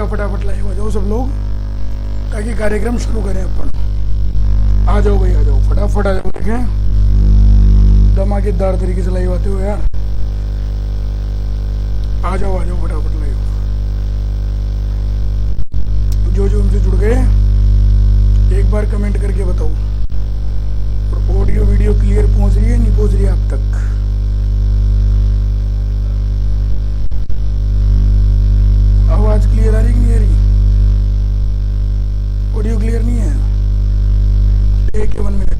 का फटाफट लाइव हो जाओ सब लोग, ताकि कार्यक्रम शुरू करें अपन। आ जाओ भाई, आ जाओ, फटाफट आ जाओ। देखें धमाकेदार तरीके से लाइव आते हो यार। आ जाओ फटाफट लाइव। जो हमसे जुड़ गए एक बार कमेंट करके बताओ। और ऑडियो वीडियो क्लियर पहुंच रही है, नहीं पहुंच रही है आप तक? आवाज क्लियर आ रही कि नहीं आ रही? ऑडियो क्लियर नहीं है? एक 1 मिनट।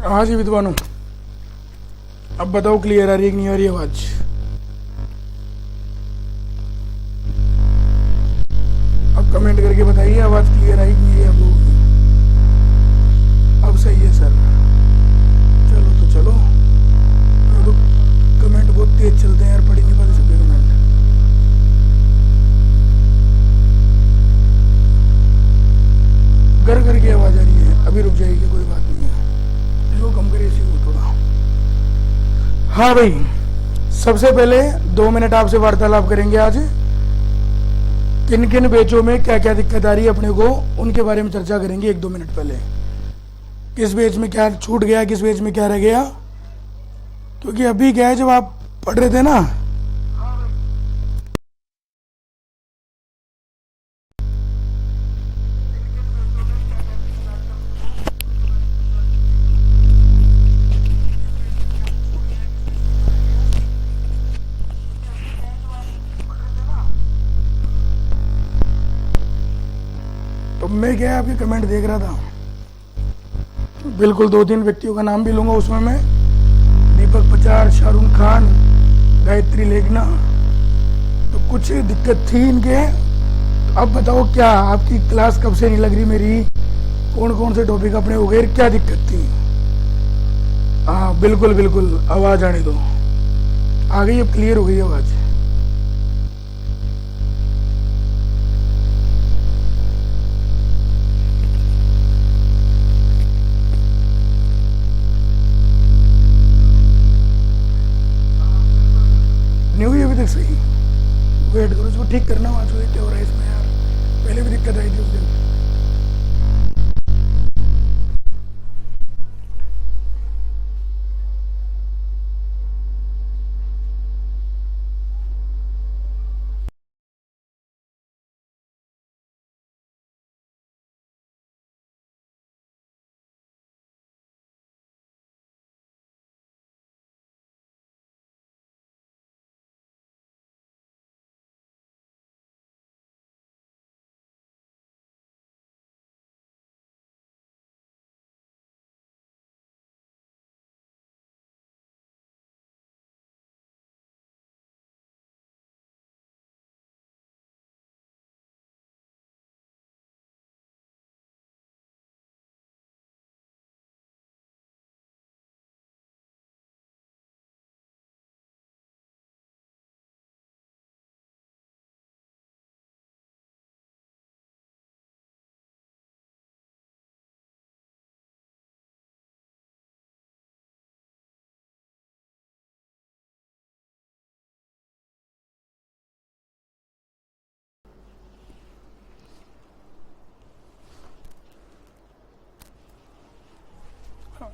हाँ जी विद्वानों, अब बताओ क्लियर आ रही है कि नहीं आ रही आवाज? अब कमेंट करके बताइए आवाज क्लियर आई कि नहीं है आप लोगों की? अब सही है सर। चलो तो कमेंट बहुत तेज चलते हैं यार, पढ़ ही नहीं पाते सबके कमेंट। घर करके आवाज आ रही है, अभी रुक जाएगी, कोई बात नहीं है, इसको कम करिए इसी को थोड़ा। हाँ भाई, सबसे पहले 2 मिनट आपसे वार्तालाप करेंगे आज। किन किन बेचों में क्या क्या दिक्कत आ रही है अपने को, उनके बारे में चर्चा करेंगे 1-2 मिनट पहले। किस बेच में क्या छूट गया, किस बेच में क्या रह गया, क्योंकि अभी क्या है, जब आप पढ़ रहे थे ना, तो मैं क्या है आपके कमेंट देख रहा था, बिल्कुल 2-3 व्यक्तियों का नाम भी लूंगा उसमें मैं। दीपक पचार, शाहरुख खान, गायत्री लेखना। तो कुछ दिक्कत थी इनके। तो अब बताओ क्या आपकी क्लास कब से नहीं लग रही मेरी, कौन कौन से टॉपिक अपने हो गए, क्या दिक्कत थी? हाँ बिल्कुल आवाज आने दो। आ गई, अब क्लियर हो गई आवाज। नहीं हुई अभी तक सही? वेट करो, इसको ठीक करना, वहाँ जो क्या हो रहा है इसमें यार, पहले भी दिक्कत आई थी उस दिन।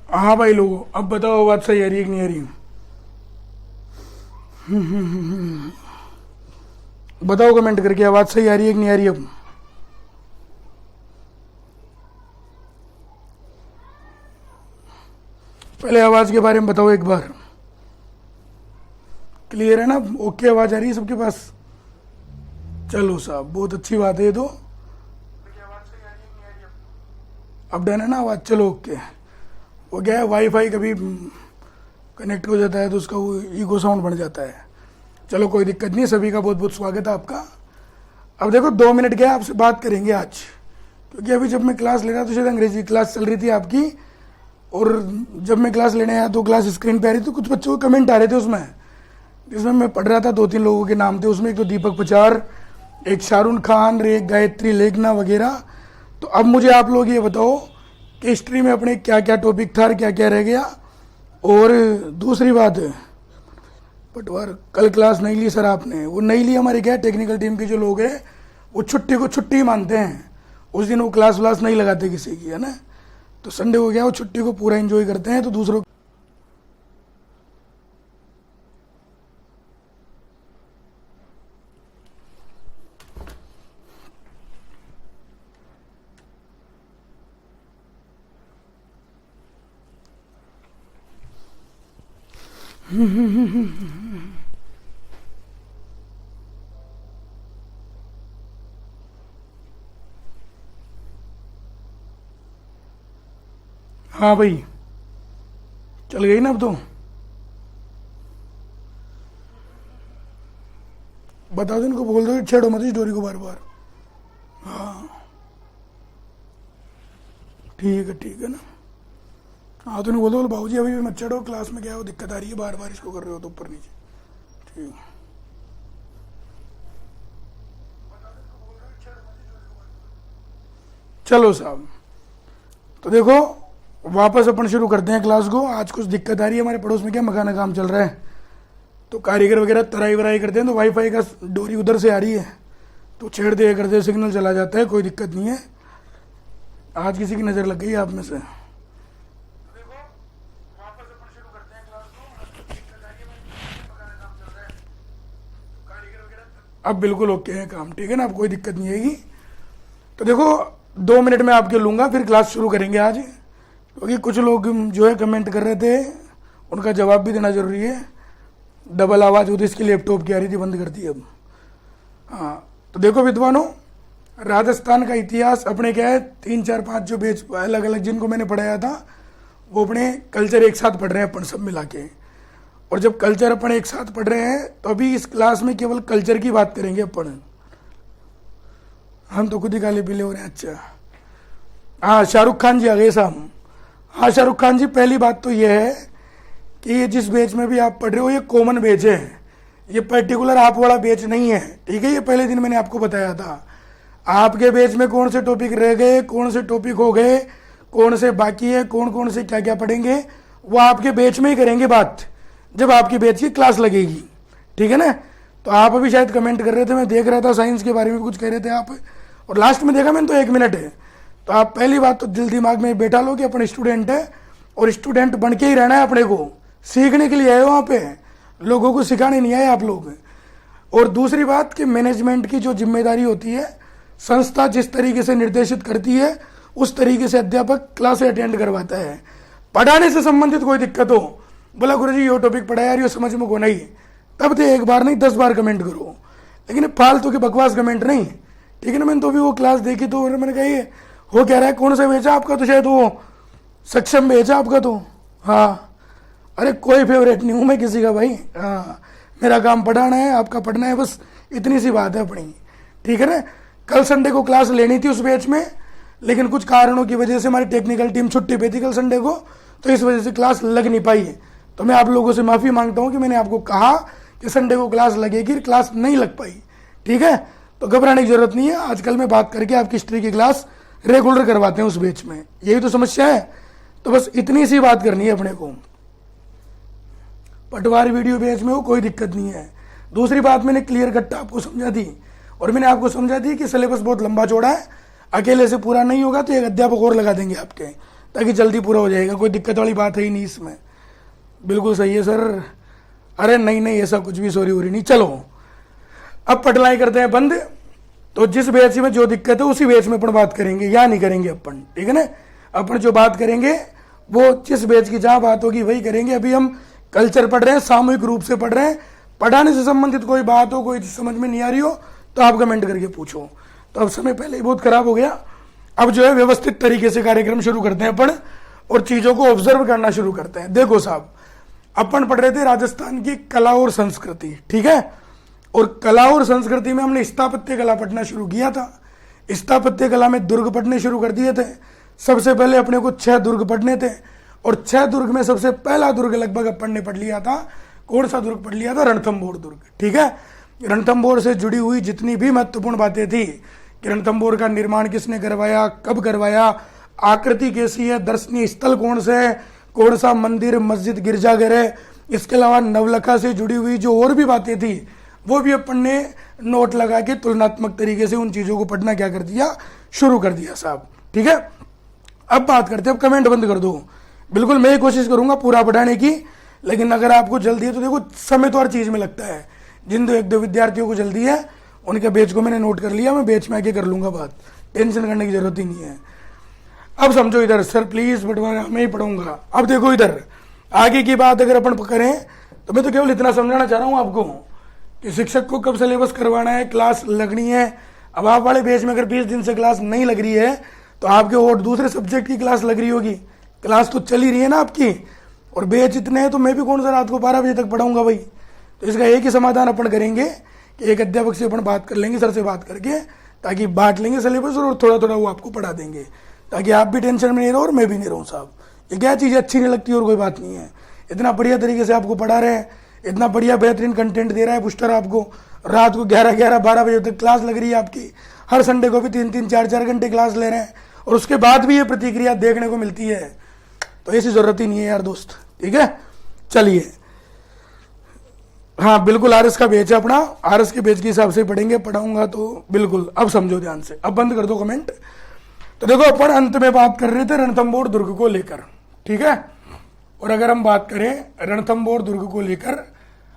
हाँ भाई लोगों, अब बताओ बात सही आ रही है कि नहीं आ रही? बताओ कमेंट करके आवाज सही आ रही है कि नहीं आ रही? अब पहले आवाज के बारे में बताओ एक बार। क्लियर है ना? ओके आवाज आ रही है सबके पास? चलो साहब, बहुत अच्छी बात है ये तो। अब डन है ना आवाज़? चलो ओके। वो क्या है, वाईफाई कभी कनेक्ट हो जाता है तो उसका वो ईगो साउंड बन जाता है। चलो कोई दिक्कत नहीं, सभी का बहुत बहुत स्वागत है आपका। अब देखो 2 मिनट क्या आपसे बात करेंगे आज, क्योंकि अभी जब मैं क्लास ले रहा था तो शायद अंग्रेजी क्लास चल रही थी आपकी, और जब मैं क्लास लेने आया तो क्लास स्क्रीन पे आ रही थी, कुछ बच्चों के कमेंट आ रहे थे उसमें, जिसमें मैं पढ़ रहा था 2-3 लोगों के नाम थे उसमें, एक तो दीपक पचार, एक शाहरुख खान, एक गायत्री लेखना वगैरह। तो अब मुझे आप लोग ये बताओ कि हिस्ट्री में अपने क्या क्या टॉपिक था और क्या क्या रह गया। और दूसरी बात, पटवार कल क्लास नहीं ली सर आपने? वो नहीं ली, हमारे क्या टेक्निकल टीम के जो लोग हैं वो छुट्टी को छुट्टी मानते हैं, उस दिन वो क्लास व्लास नहीं लगाते किसी की, है ना। तो संडे को क्या वो छुट्टी को पूरा एंजॉय करते हैं, तो दूसरों हाँ भाई चल गई ना अब तो। बता दो इनको, बोल दो छेड़ो मत स्टोरी को बार बार। हाँ ठीक है ना। हाँ तो नहीं बोल दो बाबूजी अभी भी मत चढ़ो, क्लास में क्या है वो दिक्कत आ रही है, बार बार इसको कर रहे हो तो ऊपर नीचे। ठीक है। चलो साहब, तो देखो वापस अपन शुरू करते हैं क्लास को। आज कुछ दिक्कत आ रही है, हमारे पड़ोस में क्या मकान का काम चल रहा है, तो कारीगर वगैरह तराई वराई करते हैं, तो वाईफाई का डोरी उधर से आ रही है, तो छेड़ दिया करते, सिग्नल चला जाता है, कोई दिक्कत नहीं है। आज किसी की नज़र लग गई आप में से। अब बिल्कुल ओके है काम, ठीक है ना, अब कोई दिक्कत नहीं आएगी। तो देखो 2 मिनट में आपके लूँगा, फिर क्लास शुरू करेंगे आज, क्योंकि कुछ लोग जो है कमेंट कर रहे थे उनका जवाब भी देना जरूरी है। डबल आवाज़ होती इसकी लैपटॉप की आ रही थी, बंद कर दी अब। हाँ तो देखो विद्वानों, राजस्थान का इतिहास अपने क्या है 3 4 5 जो बेच अलग अलग जिनको मैंने पढ़ाया था वो अपने कल्चर एक साथ पढ़ रहे हैं अपन सब मिला के। और जब कल्चर अपन एक साथ पढ़ रहे हैं तो अभी इस क्लास में केवल कल्चर की बात करेंगे अपन। हम तो खुद ही काले पीले हो रहे हैं। अच्छा हाँ शाहरुख खान जी आ गए साहब। हाँ शाहरुख खान जी, पहली बात तो ये है कि ये जिस बैच में भी आप पढ़ रहे हो ये कॉमन बैच है, ये पर्टिकुलर आप वाला बैच नहीं है, ठीक है। ये पहले दिन मैंने आपको बताया था। आपके बैच में कौन से टॉपिक रह गए, कौन से टॉपिक हो गए, कौन से बाकी है, कौन कौन से क्या क्या पढ़ेंगे, वो आपके बैच में ही करेंगे बात, जब आपकी बैच की क्लास लगेगी, ठीक है ना। तो आप अभी शायद कमेंट कर रहे थे, मैं देख रहा था साइंस के बारे में कुछ कह रहे थे आप, और लास्ट में देखा मैंने तो 1 मिनट है। तो आप पहली बात तो दिल दिमाग में बैठा लो कि अपन स्टूडेंट है, और स्टूडेंट बन के ही रहना है अपने को, सीखने के लिए आए हो वहाँ पे, लोगों को सिखाने नहीं आए आप लोग। और दूसरी बात कि मैनेजमेंट की जो जिम्मेदारी होती है, संस्था जिस तरीके से निर्देशित करती है उस तरीके से अध्यापक क्लास अटेंड करवाता है। पढ़ाने से संबंधित कोई दिक्कत हो, बोला गुरुजी ये टॉपिक पढ़ाया यार ये समझ में को नहीं, तब तो 1 बार नहीं 10 बार कमेंट करो, लेकिन फालतू के बकवास कमेंट नहीं, ठीक है ना। मैंने तो भी वो क्लास देखी तो मैंने कहा ये हो क्या रहा है, कौन सा भेजा आपका, तो शायद वो सक्षम भेजा आपका तो। हाँ अरे कोई फेवरेट नहीं हूँ मैं किसी का भाई, हाँ मेरा काम पढ़ाना है, आपका पढ़ना है, बस इतनी सी बात है अपनी, ठीक है ना। कल संडे को क्लास लेनी थी उस बैच में, लेकिन कुछ कारणों की वजह से हमारी टेक्निकल टीम छुट्टी पे थी कल संडे को, तो इस वजह से क्लास लग नहीं पाई। तो मैं आप लोगों से माफ़ी मांगता हूँ कि मैंने आपको कहा कि संडे को क्लास लगेगी, क्लास नहीं लग पाई, ठीक है। तो घबराने की जरूरत नहीं है, आजकल मैं बात करके आपकी हिस्ट्री की क्लास रेगुलर करवाते हैं उस बैच में, यही तो समस्या है। तो बस इतनी सी बात करनी है अपने को, पटवार वीडियो बैच में हो कोई दिक्कत नहीं है। दूसरी बात मैंने क्लियर कट आपको समझा दी, और मैंने आपको समझा दी कि सिलेबस बहुत लंबा चौड़ा है, अकेले से पूरा नहीं होगा तो एक अध्यापक और लगा देंगे आपके, ताकि जल्दी पूरा हो जाएगा, कोई दिक्कत वाली बात है ही नहीं इसमें। बिल्कुल सही है सर, अरे नहीं ऐसा कुछ भी सॉरी वोरी नहीं। चलो अब पटलाई करते हैं बंद, तो जिस बैच में जो दिक्कत है उसी बैच में अपन बात करेंगे, या नहीं करेंगे अपन, ठीक है ना। अपन जो बात करेंगे वो जिस बैच की जहाँ बात होगी वही करेंगे। अभी हम कल्चर पढ़ रहे हैं, सामूहिक रूप से पढ़ रहे हैं, पढ़ाने से संबंधित कोई बात हो, कोई समझ में नहीं आ रही हो तो आप कमेंट करके पूछो। तो अब समय पहले ही बहुत खराब हो गया, अब जो है व्यवस्थित तरीके से कार्यक्रम शुरू करते हैं अपन और चीजों को ऑब्जर्व करना शुरू करते हैं। देखो साहब, अपन पढ़ रहे थे राजस्थान की कला और संस्कृति, ठीक है। और कला और संस्कृति में हमने स्थापत्य कला पढ़ना शुरू किया था। स्थापत्य कला में दुर्ग पढ़ने शुरू कर दिए थे। सबसे पहले अपने को 6 दुर्ग पढ़ने थे और 6 दुर्ग में सबसे पहला दुर्ग लगभग अपन ने पढ़ लिया था। कौन सा दुर्ग पढ़ लिया था? रणथंभौर दुर्ग, ठीक है। रणथंभौर से जुड़ी हुई जितनी भी महत्वपूर्ण बातें थी कि रणथंभौर का निर्माण किसने करवाया, कब करवाया, आकृति कैसी है, दर्शनीय स्थल कौन से है, कौन सा मंदिर मस्जिद गिरजाघर है, इसके अलावा नवलखा से जुड़ी हुई जो और भी बातें थी वो भी अपन ने नोट लगा के तुलनात्मक तरीके से उन चीजों को पढ़ना क्या कर दिया, शुरू कर दिया साहब, ठीक है। अब बात करते हैं, अब कमेंट बंद कर दो। बिल्कुल मैं कोशिश करूंगा पूरा पढ़ाने की, लेकिन अगर आपको जल्दी है तो देखो समय तो हर चीज में लगता है। जिन 1-2 विद्यार्थियों को जल्दी है उनके बैच को मैंने नोट कर लिया, मैं बैच में आके कर लूंगा बात, टेंशन करने की जरूरत ही नहीं है। अब समझो इधर, सर प्लीज बटवाना मैं ही पढ़ूंगा। अब देखो इधर आगे की बात अगर अपन करें तो मैं तो केवल इतना समझाना चाह रहा हूं आपको कि शिक्षक को कब सिलेबस करवाना है, क्लास लगनी है। अब आप वाले बैच में अगर 20 दिन से क्लास नहीं लग रही है तो आपके और दूसरे सब्जेक्ट की क्लास लग रही होगी। क्लास तो चल ही रही है ना आपकी, और बैच इतने हैं तो मैं भी कौन सा रात को 12 बजे तक पढ़ाऊंगा भाई। तो इसका एक ही समाधान अपन करेंगे कि एक अध्यापक से अपन बात कर लेंगे, सर से बात करके, ताकि बांट लेंगे सिलेबस और थोड़ा थोड़ा वो आपको पढ़ा देंगे, ताकि आप भी टेंशन में नहीं रहो और मैं भी नहीं रहूँ साहब। ये क्या चीज़ अच्छी नहीं लगती और कोई बात नहीं है। इतना बढ़िया तरीके से आपको पढ़ा रहे हैं, इतना बढ़िया बेहतरीन कंटेंट दे रहा है पुस्टर आपको, रात को 11-12 बजे तक क्लास लग रही है आपकी, हर संडे को भी 3-3, 4-4 घंटे क्लास ले रहे हैं और उसके बाद भी ये प्रतिक्रिया देखने को मिलती है। तो ऐसी जरूरत ही नहीं है यार दोस्त, ठीक है। चलिए, हाँ बिल्कुल आरएस का बेच है अपना, आरएस के बेच के हिसाब से पढ़ेंगे, पढ़ाऊंगा तो बिल्कुल। अब समझो ध्यान से, अब बंद कर दो कमेंट। तो देखो अपन अंत में बात कर रहे थे रणथंभौर दुर्ग को लेकर, ठीक है। और अगर हम बात करें रणथंभौर दुर्ग को लेकर,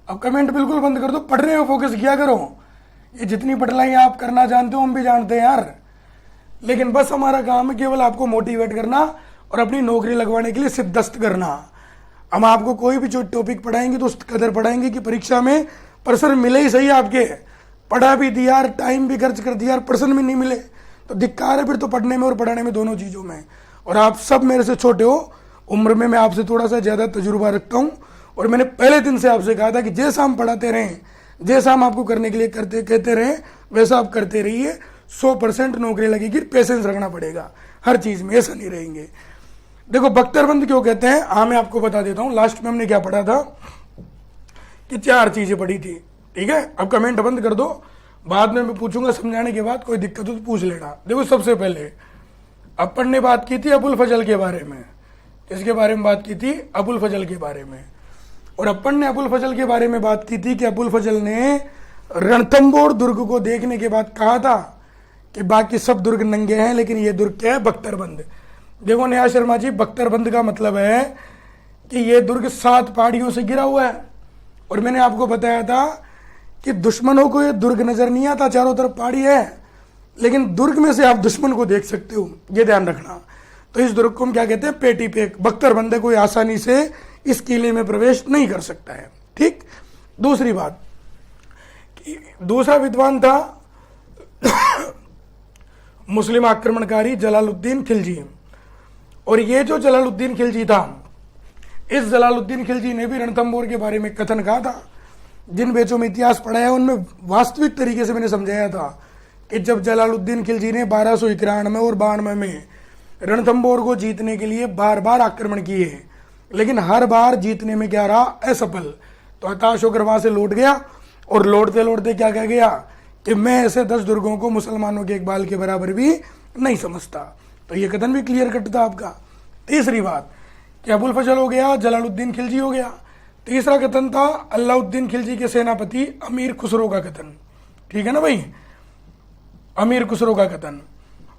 अब कमेंट बिल्कुल बंद कर दो, पढ़ रहे हो फोकस किया करो। ये जितनी पढ़लाई आप करना जानते हो हम भी जानते हैं यार, लेकिन बस हमारा काम है केवल आपको मोटिवेट करना और अपनी नौकरी लगवाने के लिए सिद्धस्त करना। हम आपको कोई भी जो टॉपिक पढ़ाएंगे तो उस कदर पढ़ाएंगे कि परीक्षा में प्रश्न मिले ही सही। आपके पढ़ा भी दिया, टाइम भी खर्च कर दिया, प्रश्न भी नहीं मिले तो धिक्कार है फिर तो पढ़ने में और पढ़ाने में, दोनों चीज़ों में। और आप सब मेरे से छोटे हो उम्र में, मैं आपसे थोड़ा सा ज़्यादा तजुर्बा रखता हूँ और मैंने पहले दिन से आपसे कहा था कि जैसा हम पढ़ाते रहें, जैसा हम आपको करने के लिए कहते रहें वैसा आप करते रहिए, 100% नौकरी लगेगी। पेशेंस रखना पड़ेगा हर चीज़ में, ऐसा नहीं रहेंगे। देखो बख्तरबंद क्यों कहते हैं, हाँ मैं आपको बता देता हूँ। लास्ट में हमने क्या पढ़ा था कि 4 चीज़ें पढ़ी थी, ठीक है। अब कमेंट बंद कर दो, बाद में मैं पूछूंगा समझाने के बाद, कोई दिक्कत हो तो पूछ लेना। देखो सबसे पहले अपन ने बात की थी अबुल फजल के बारे में। इसके बारे में बात की थी अबुल फजल के बारे में, और अपन ने अबुल फजल के बारे में बात की थी कि अबुल फजल ने रणथंभौर दुर्ग को देखने के बाद कहा था कि बाकी सब दुर्ग नंगे हैं लेकिन ये दुर्ग क्या है, बख्तरबंद। देखो नेहा शर्मा जी, बख्तरबंद का मतलब है कि ये दुर्ग 7 पहाड़ियों से घिरा हुआ है। और मैंने आपको बताया था कि दुश्मनों को ये दुर्ग नजर नहीं आता, चारों तरफ पहाड़ी है, लेकिन दुर्ग में से आप दुश्मन को देख सकते हो, ये ध्यान रखना। तो इस दुर्ग को हम क्या कहते हैं, पेटी पेक, बख्तरबंद। कोई आसानी से इस किले में प्रवेश नहीं कर सकता है, ठीक। दूसरी बात, दूसरा विद्वान था मुस्लिम आक्रमणकारी जलालुद्दीन खिलजी। और ये जो जलालुद्दीन खिलजी था, इस जलालुद्दीन खिलजी ने भी रणथंभौर के बारे में कथन कहा था। जिन बेचों में इतिहास पढ़ाया उनमें वास्तविक तरीके से मैंने समझाया था कि जब जलालुद्दीन खिलजी ने 1291 और 92 में रणथंभौर को जीतने के लिए बार बार आक्रमण किए, लेकिन हर बार जीतने में क्या रहा, असफल। तो हताश होकर वहां से लौट गया और लौटते लौटते क्या कह गया कि मैं ऐसे 10 दुर्गों को मुसलमानों के एक बाल के बराबर भी नहीं समझता। तो ये कथन भी क्लियर कट था आपका। तीसरी बात कि अबुल फजल हो गया, जलालुद्दीन खिलजी हो गया। तीसरा कथन था अलाउद्दीन खिलजी के सेनापति अमीर खुसरो का कथन, ठीक है ना भाई, अमीर खुसरो का कथन।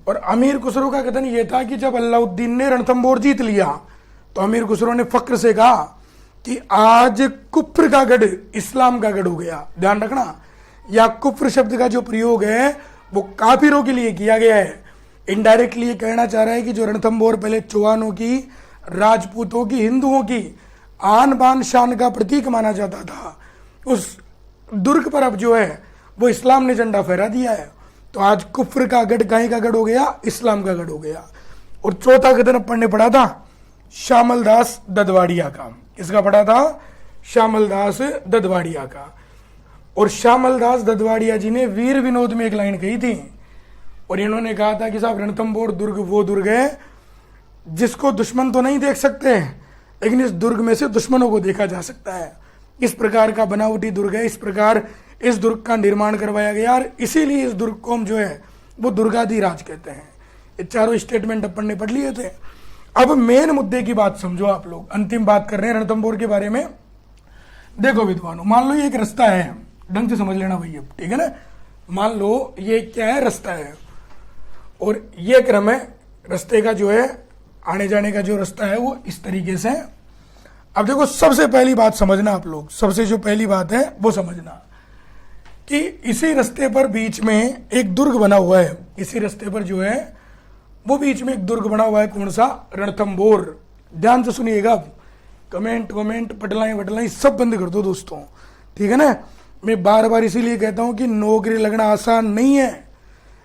और अमीर खुसरो का कथन यह था कि जब अलाउद्दीन ने रणथंभौर जीत लिया तो अमीर खुसरो ने फक्र से कहा कि आज कुफ्र का गढ़ इस्लाम का गढ़ हो गया। ध्यान रखना, या कुफ्र शब्द का जो प्रयोग है वो काफिरों के लिए किया गया है। इनडायरेक्टली ये कहना चाह रहा है कि जो रणथंभौर पहले चौहानों की, राजपूतों की, हिंदुओं की आन बान शान का प्रतीक माना जाता था, उस दुर्ग पर अब जो है वो इस्लाम ने झंडा फहरा दिया है। तो आज कुफ्र का गढ़ काहे का गढ़ हो गया, इस्लाम का गढ़ हो गया। और चौथा कथन अपन ने पढ़ा था श्यामल दास ददवाड़िया का। किसका पढ़ा था? श्यामल दास ददवाड़िया का। और श्यामल दास ददवाड़िया जी ने वीर विनोद में एक लाइन कही थी, और इन्होंने कहा था कि साहब रणथंभौर दुर्ग वो दुर्ग है जिसको दुश्मन तो नहीं देख सकते, लेकिन इस दुर्ग में से दुश्मनों को देखा जा सकता है। इस प्रकार का बनावटी दुर्ग है, इस प्रकार इस दुर्ग का निर्माण करवाया गया, और इसीलिए इस दुर्ग को हम जो है वो दुर्गाधिराज कहते हैं। ये चारों स्टेटमेंट अपन ने पढ़ लिए थे। अब मेन मुद्दे की बात समझो आप लोग, अंतिम बात कर रहे हैं रणथंभौर के बारे में। देखो विद्वानों, मान लो ये एक रास्ता है, ढंग से समझ लेना भैया, ठीक है ना। मान लो ये क्या है, रास्ता है, और ये क्रम है रास्ते का, जो है आने जाने का जो रास्ता है वो इस तरीके से। अब देखो सबसे पहली बात समझना आप लोग, सबसे जो पहली बात है वो समझना कि इसी रास्ते पर बीच में एक दुर्ग बना हुआ है। इसी रास्ते पर जो है वो बीच में एक दुर्ग बना हुआ है। कौन सा? रणथंभौर। ध्यान से सुनिएगा, कमेंट पटलाएं वटलाएं सब बंद कर दो दोस्तों, ठीक है ना। मैं बार बार इसीलिए कहता हूं कि नौकरी लगना आसान नहीं है।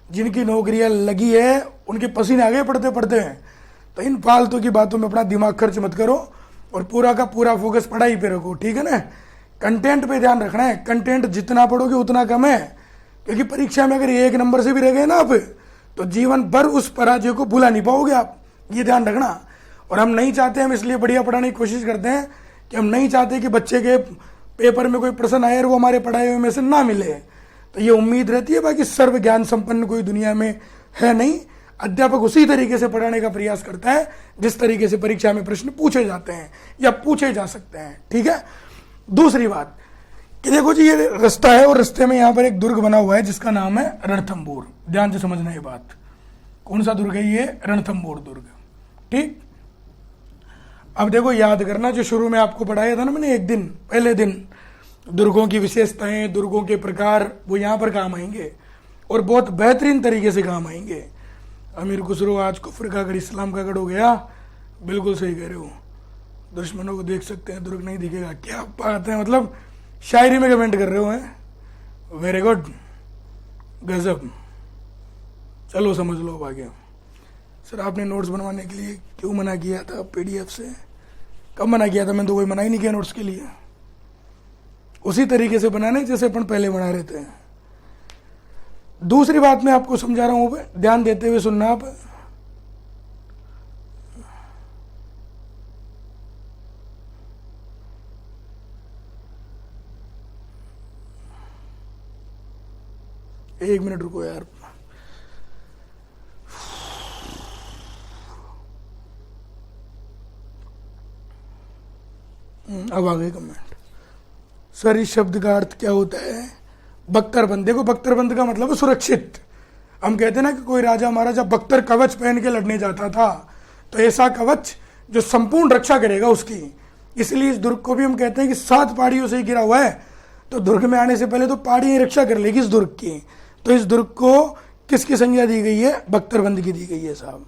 जिनकी नौकरियां लगी है उनके पसीने आगे पड़ते पड़ते हैं। तो इन फालतू की बातों में अपना दिमाग खर्च मत करो, और पूरा का पूरा फोकस पढ़ाई पे रखो, ठीक है ना। कंटेंट पे ध्यान रखना है, कंटेंट जितना पढ़ोगे उतना कम है, क्योंकि परीक्षा में अगर एक नंबर से भी रह गए ना आप, तो जीवन भर उस पराजय को भुला नहीं पाओगे आप, ये ध्यान रखना। और हम नहीं चाहते, हम इसलिए बढ़िया पढ़ाने की कोशिश करते हैं कि हम नहीं चाहते कि बच्चे के पेपर में कोई प्रश्न आए और वो हमारे पढ़ाए हुए में से ना मिले। तो ये उम्मीद रहती है, बाकी सर्व ज्ञान संपन्न कोई दुनिया में है नहीं। अध्यापक उसी तरीके से पढ़ाने का प्रयास करता है जिस तरीके से परीक्षा में प्रश्न पूछे जाते हैं या पूछे जा सकते हैं, ठीक है। दूसरी बात कि देखो जी, ये रास्ता है और रास्ते में यहाँ पर एक दुर्ग बना हुआ है जिसका नाम है रणथंभौर। ध्यान से समझना ये बात। कौन सा दुर्ग है ये? रणथंभौर दुर्ग, ठीक। अब देखो याद करना, जो शुरू में आपको पढ़ाया था ना मैंने एक दिन, पहले दिन, दुर्गों की विशेषताएं, दुर्गों के प्रकार, वो यहाँ पर काम आएंगे और बहुत बेहतरीन तरीके से काम आएंगे। अमीर खुसरो आज कुफ्र का गढ़ इस्लाम का गढ़ हो गया। बिल्कुल सही कह रहे हो, दुश्मनों को देख सकते हैं, दुर्ग नहीं दिखेगा। क्या बात है, मतलब शायरी में कमेंट कर रहे हो हैं। वेरी गुड, गजब। चलो समझ लो आगे। सर आपने नोट्स बनवाने के लिए क्यों मना किया था पीडीएफ से? कब मना किया था? मैंने तो कोई मना ही नहीं किया नोट्स के लिए। उसी तरीके से बनाने जैसे अपन पहले बना रहे थे। दूसरी बात मैं आपको समझा रहा हूं, ध्यान देते हुए सुनना आप। एक मिनट रुको यार, अब आ गए कमेंट। सर इस शब्द का अर्थ क्या होता है? बख्तरबंद। देखो बख्तरबंद का मतलब है सुरक्षित। हम कहते हैं ना कि कोई राजा महाराजा बख्तर कवच पहन के लड़ने जाता था, तो ऐसा कवच जो संपूर्ण रक्षा करेगा उसकी। इसलिए इस दुर्ग को भी हम कहते हैं कि 7 पहाड़ियों से ही घिरा हुआ है, तो दुर्ग में आने से पहले तो पहाड़ियां रक्षा कर लेगी इस दुर्ग की। तो इस दुर्ग को किसकी संज्ञा दी गई है? बख्तरबंद की दी गई है साहब।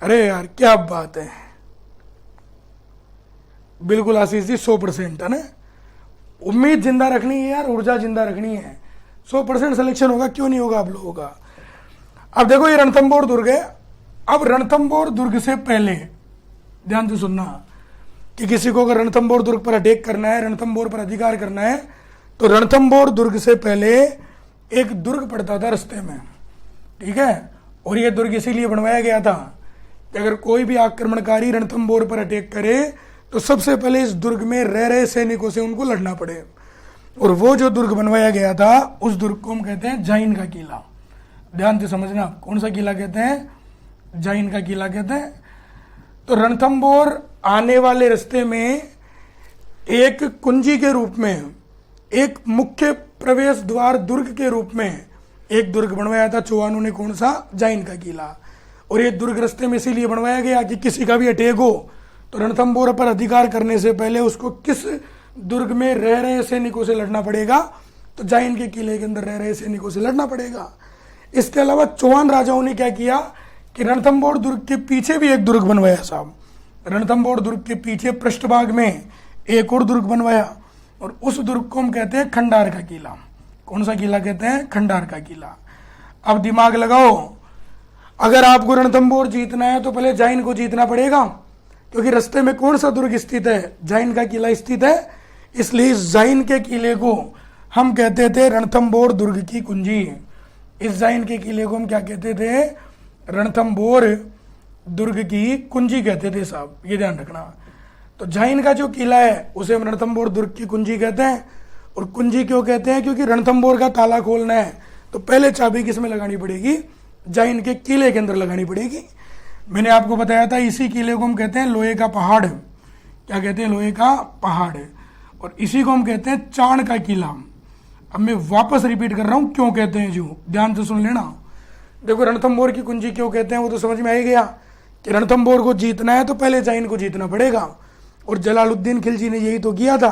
अरे यार क्या बात है, बिल्कुल आशीष जी 100% है ना। उम्मीद जिंदा रखनी है यार, ऊर्जा जिंदा रखनी है। 100% सिलेक्शन होगा, क्यों नहीं होगा आप लोगों का। अब देखो ये रणथंभौर दुर्ग है। अब रणथंभौर दुर्ग से पहले ध्यान से सुनना कि किसी को अगर रणथंभौर दुर्ग पर अटैक करना है, रणथंभौर पर अधिकार करना है, तो रणथंभौर दुर्ग से पहले एक दुर्ग पड़ता था रास्ते में, ठीक है। और ये दुर्ग इसीलिए बनवाया गया था कि अगर कोई भी आक्रमणकारी रणथंभौर पर अटैक करे तो सबसे पहले इस दुर्ग में रह रहे सैनिकों से उनको लड़ना पड़े। और वो जो दुर्ग बनवाया गया था उस दुर्ग को हम कहते हैं जाइन का किला। ध्यान से समझना, कौन सा किला कहते हैं? जाइन का किला कहते हैं। तो रणथंभौर आने वाले रास्ते में एक कुंजी के रूप में, एक मुख्य प्रवेश द्वार दुर्ग के रूप में एक दुर्ग बनवाया था चौहानों ने। कौन सा? जाइन का किला। और ये दुर्ग रास्ते में इसीलिए बनवाया गया कि किसी का भी अटैक हो तो रणथंभौर पर अधिकार करने से पहले उसको किस दुर्ग में रह रहे सैनिकों से लड़ना पड़ेगा? तो जाइन के किले के अंदर रह रहे सैनिकों से लड़ना पड़ेगा। इसके अलावा चौहान राजाओं ने क्या किया कि रणथंभौर दुर्ग के पीछे भी एक दुर्ग बनवाया साहब। रणथंभौर दुर्ग के पीछे पृष्ठभाग में एक और दुर्ग बनवाया, और उस दुर्ग को हम कहते हैं खंडार का किला। कौन सा किला कहते हैं? खंडार का किला। अब दिमाग लगाओ, अगर आपको रणथंभौर जीतना है तो पहले जाइन को जीतना पड़ेगा, क्योंकि रास्ते में कौन सा दुर्ग स्थित है? जाइन का किला स्थित है। इसलिए इस जाइन के किले को हम कहते थे रणथंभौर दुर्ग की कुंजी। इस जाइन के किले को हम क्या कहते थे? रणथंभौर दुर्ग की कुंजी कहते थे साहब, ये ध्यान रखना। तो जाइन का जो किला है उसे हम रणथंभौर दुर्ग की कुंजी कहते हैं। और कुंजी क्यों कहते हैं? क्योंकि रणथंभौर का ताला खोलना है तो पहले चाबी किसमें लगानी पड़ेगी? जाइन के किले के अंदर लगानी पड़ेगी। मैंने आपको बताया था इसी किले को हम कहते हैं लोहे का पहाड़। क्या कहते हैं? लोहे का पहाड़। और इसी को हम कहते हैं चाण का किला। अब मैं वापस रिपीट कर रहा हूं क्यों कहते हैं, जो ध्यान से सुन लेना। देखो, रणथंभौर की कुंजी क्यों कहते हैं वो तो समझ में आ ही गया कि रणथंभौर को जीतना है तो पहले जाइन को जीतना पड़ेगा। और जलालुद्दीन खिलजी ने यही तो किया था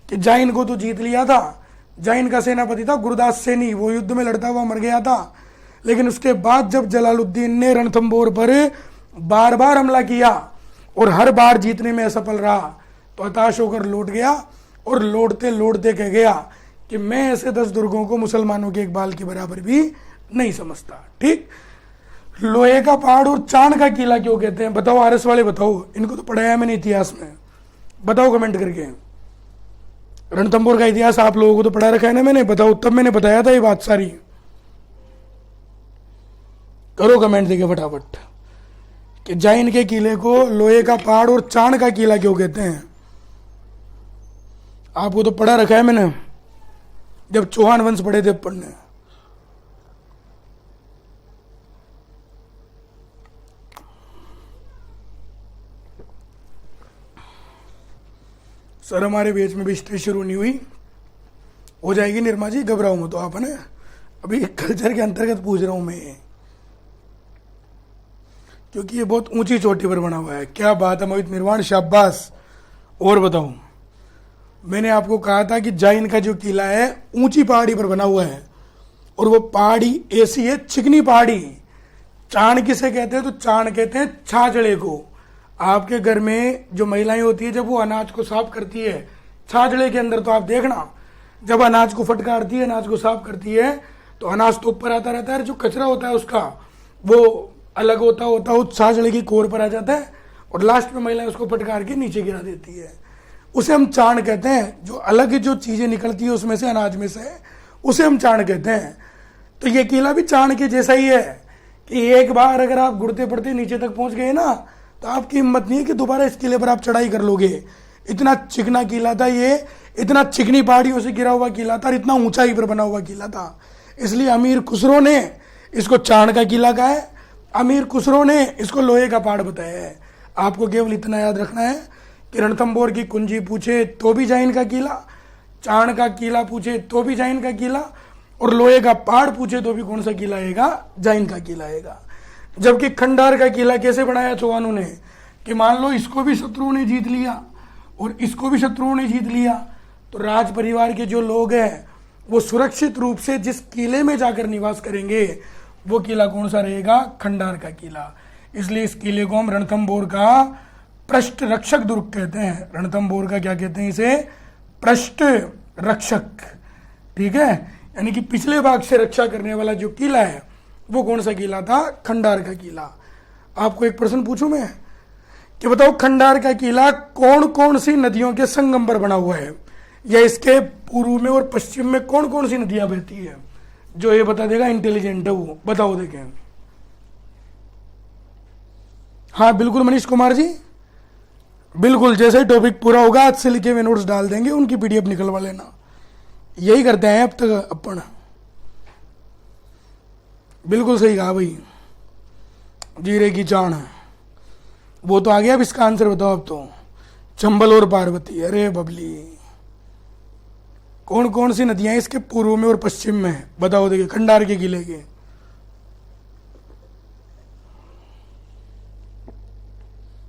कि जाइन को तो जीत लिया था। जाइन का सेनापति था गुरदास सैनी, वो युद्ध में लड़ता हुआ मर गया था। लेकिन उसके बाद जब जलालुद्दीन ने रणथंभौर पर बार बार हमला किया और हर बार जीतने में असफल रहा तो हताश होकर लौट गया। और लौटते लौटते कह गया कि मैं ऐसे 10 दुर्गों को मुसलमानों के एक बाल के बराबर भी नहीं समझता। ठीक, लोहे का पहाड़ और चाण का किला क्यों कहते हैं? बताओ आरएस वाले, बताओ। इनको तो पढ़ाया मैंने इतिहास में, बताओ कमेंट करके। रणथंभौर का इतिहास आप लोगों को तो पढ़ा रखा है ना मैंने, बताओ। तब मैंने बताया था ये बात सारी। करो कमेंट देखिए फटाफट कि जाइन के किले को लोहे का पहाड़ और चाण का किला क्यों कहते हैं? आपको तो पढ़ा रखा है मैंने, जब चौहान वंश पढ़े थे पढ़ने। सर हमारे बेच में भी स्टेज शुरू नहीं हुई, हो जाएगी निर्मा जी, घबराओ मत तो आप, है ना। अभी कल्चर के अंतर्गत पूछ रहा हूं मैं, क्योंकि ये बहुत ऊंची चोटी पर बना हुआ है। क्या बात है मोहित निर्वाण, शाबाश। और बताओ, मैंने आपको कहा था कि जाइन का जो किला है ऊंची पहाड़ी पर बना हुआ है और वो पहाड़ी ऐसी है, चिकनी पहाड़ी। चाण किसे कहते हैं? तो चाण कहते हैं छाजड़े को। आपके घर में जो महिलाएं होती है जब वो अनाज को साफ करती है छाजड़े के अंदर, तो आप देखना जब अनाज को फटकारती है, अनाज को साफ करती है तो अनाज तो ऊपर आता रहता है, जो कचरा होता है उसका वो अलग होता होता उस छाजड़े की कोर पर आ जाता है और लास्ट में महिलाएं उसको फटकार के नीचे गिरा देती है। उसे हम चाण कहते हैं। जो अलग जो चीजें निकलती है उसमें से, अनाज में से, उसे हम चाण कहते हैं। तो ये किला भी चाण के जैसा ही है कि एक बार अगर आप गुड़ते पड़ते नीचे तक पहुंच गए ना तो आपकी हिम्मत नहीं है कि दोबारा इस किले पर आप चढ़ाई कर लोगे। इतना चिकना किला था ये, इतना चिकनी पहाड़ियों से गिरा हुआ किला था, इतना ऊंचाई पर बना हुआ किला था। इसलिए अमीर खुसरो ने इसको चाण का किला कहा है, अमीर खुसरो ने इसको लोहे का पहाड़ बताया है। आपको केवल इतना याद रखना है कि रणथंभौर की कुंजी पूछे तो भी जाइन का किला, चाण का किला पूछे तो भी जाइन का किला, और लोहे का पहाड़ पूछे तो भी कौन सा किला आएगा? जाइन का किला आएगा। जबकि खंडार का किला कैसे बनाया चौहानों ने कि मान लो इसको भी शत्रुओं ने जीत लिया और इसको भी शत्रुओं ने जीत लिया, तो राज परिवार के जो लोग हैं वो सुरक्षित रूप से जिस किले में जाकर निवास करेंगे वो किला कौन सा रहेगा? खंडार का किला। इसलिए इस किले को हम रणथंभौर का पृष्ठ रक्षक दुर्ग कहते हैं। रणथंभौर का क्या कहते हैं? इसे पृष्ठ रक्षक। ठीक है, यानी कि पिछले भाग से रक्षा करने वाला जो किला है वो कौन सा किला था? खंडार का किला। आपको एक प्रश्न पूछूं मैं कि बताओ खंडार का किला कौन कौन सी नदियों के संगम पर बना हुआ है, या इसके पूर्व में और पश्चिम में कौन कौन सी नदियां बहती है? जो ये बता देगा इंटेलिजेंट है वो, बताओ देखें। हाँ बिल्कुल मनीष कुमार जी, बिल्कुल। जैसे ही टॉपिक पूरा होगा आज से लिखे हुए नोट्स डाल देंगे, उनकी पीडीएफ निकलवा लेना। यही करते हैं अब तक अपन। बिल्कुल सही कहा भाई, जीरे की चाण वो तो आ गया। अब इसका आंसर बताओ। अब तो चंबल और पार्वती, अरे बबली, कौन कौन सी नदियां इसके पूर्व में और पश्चिम में? बताओ देखिए खंडार के किले के।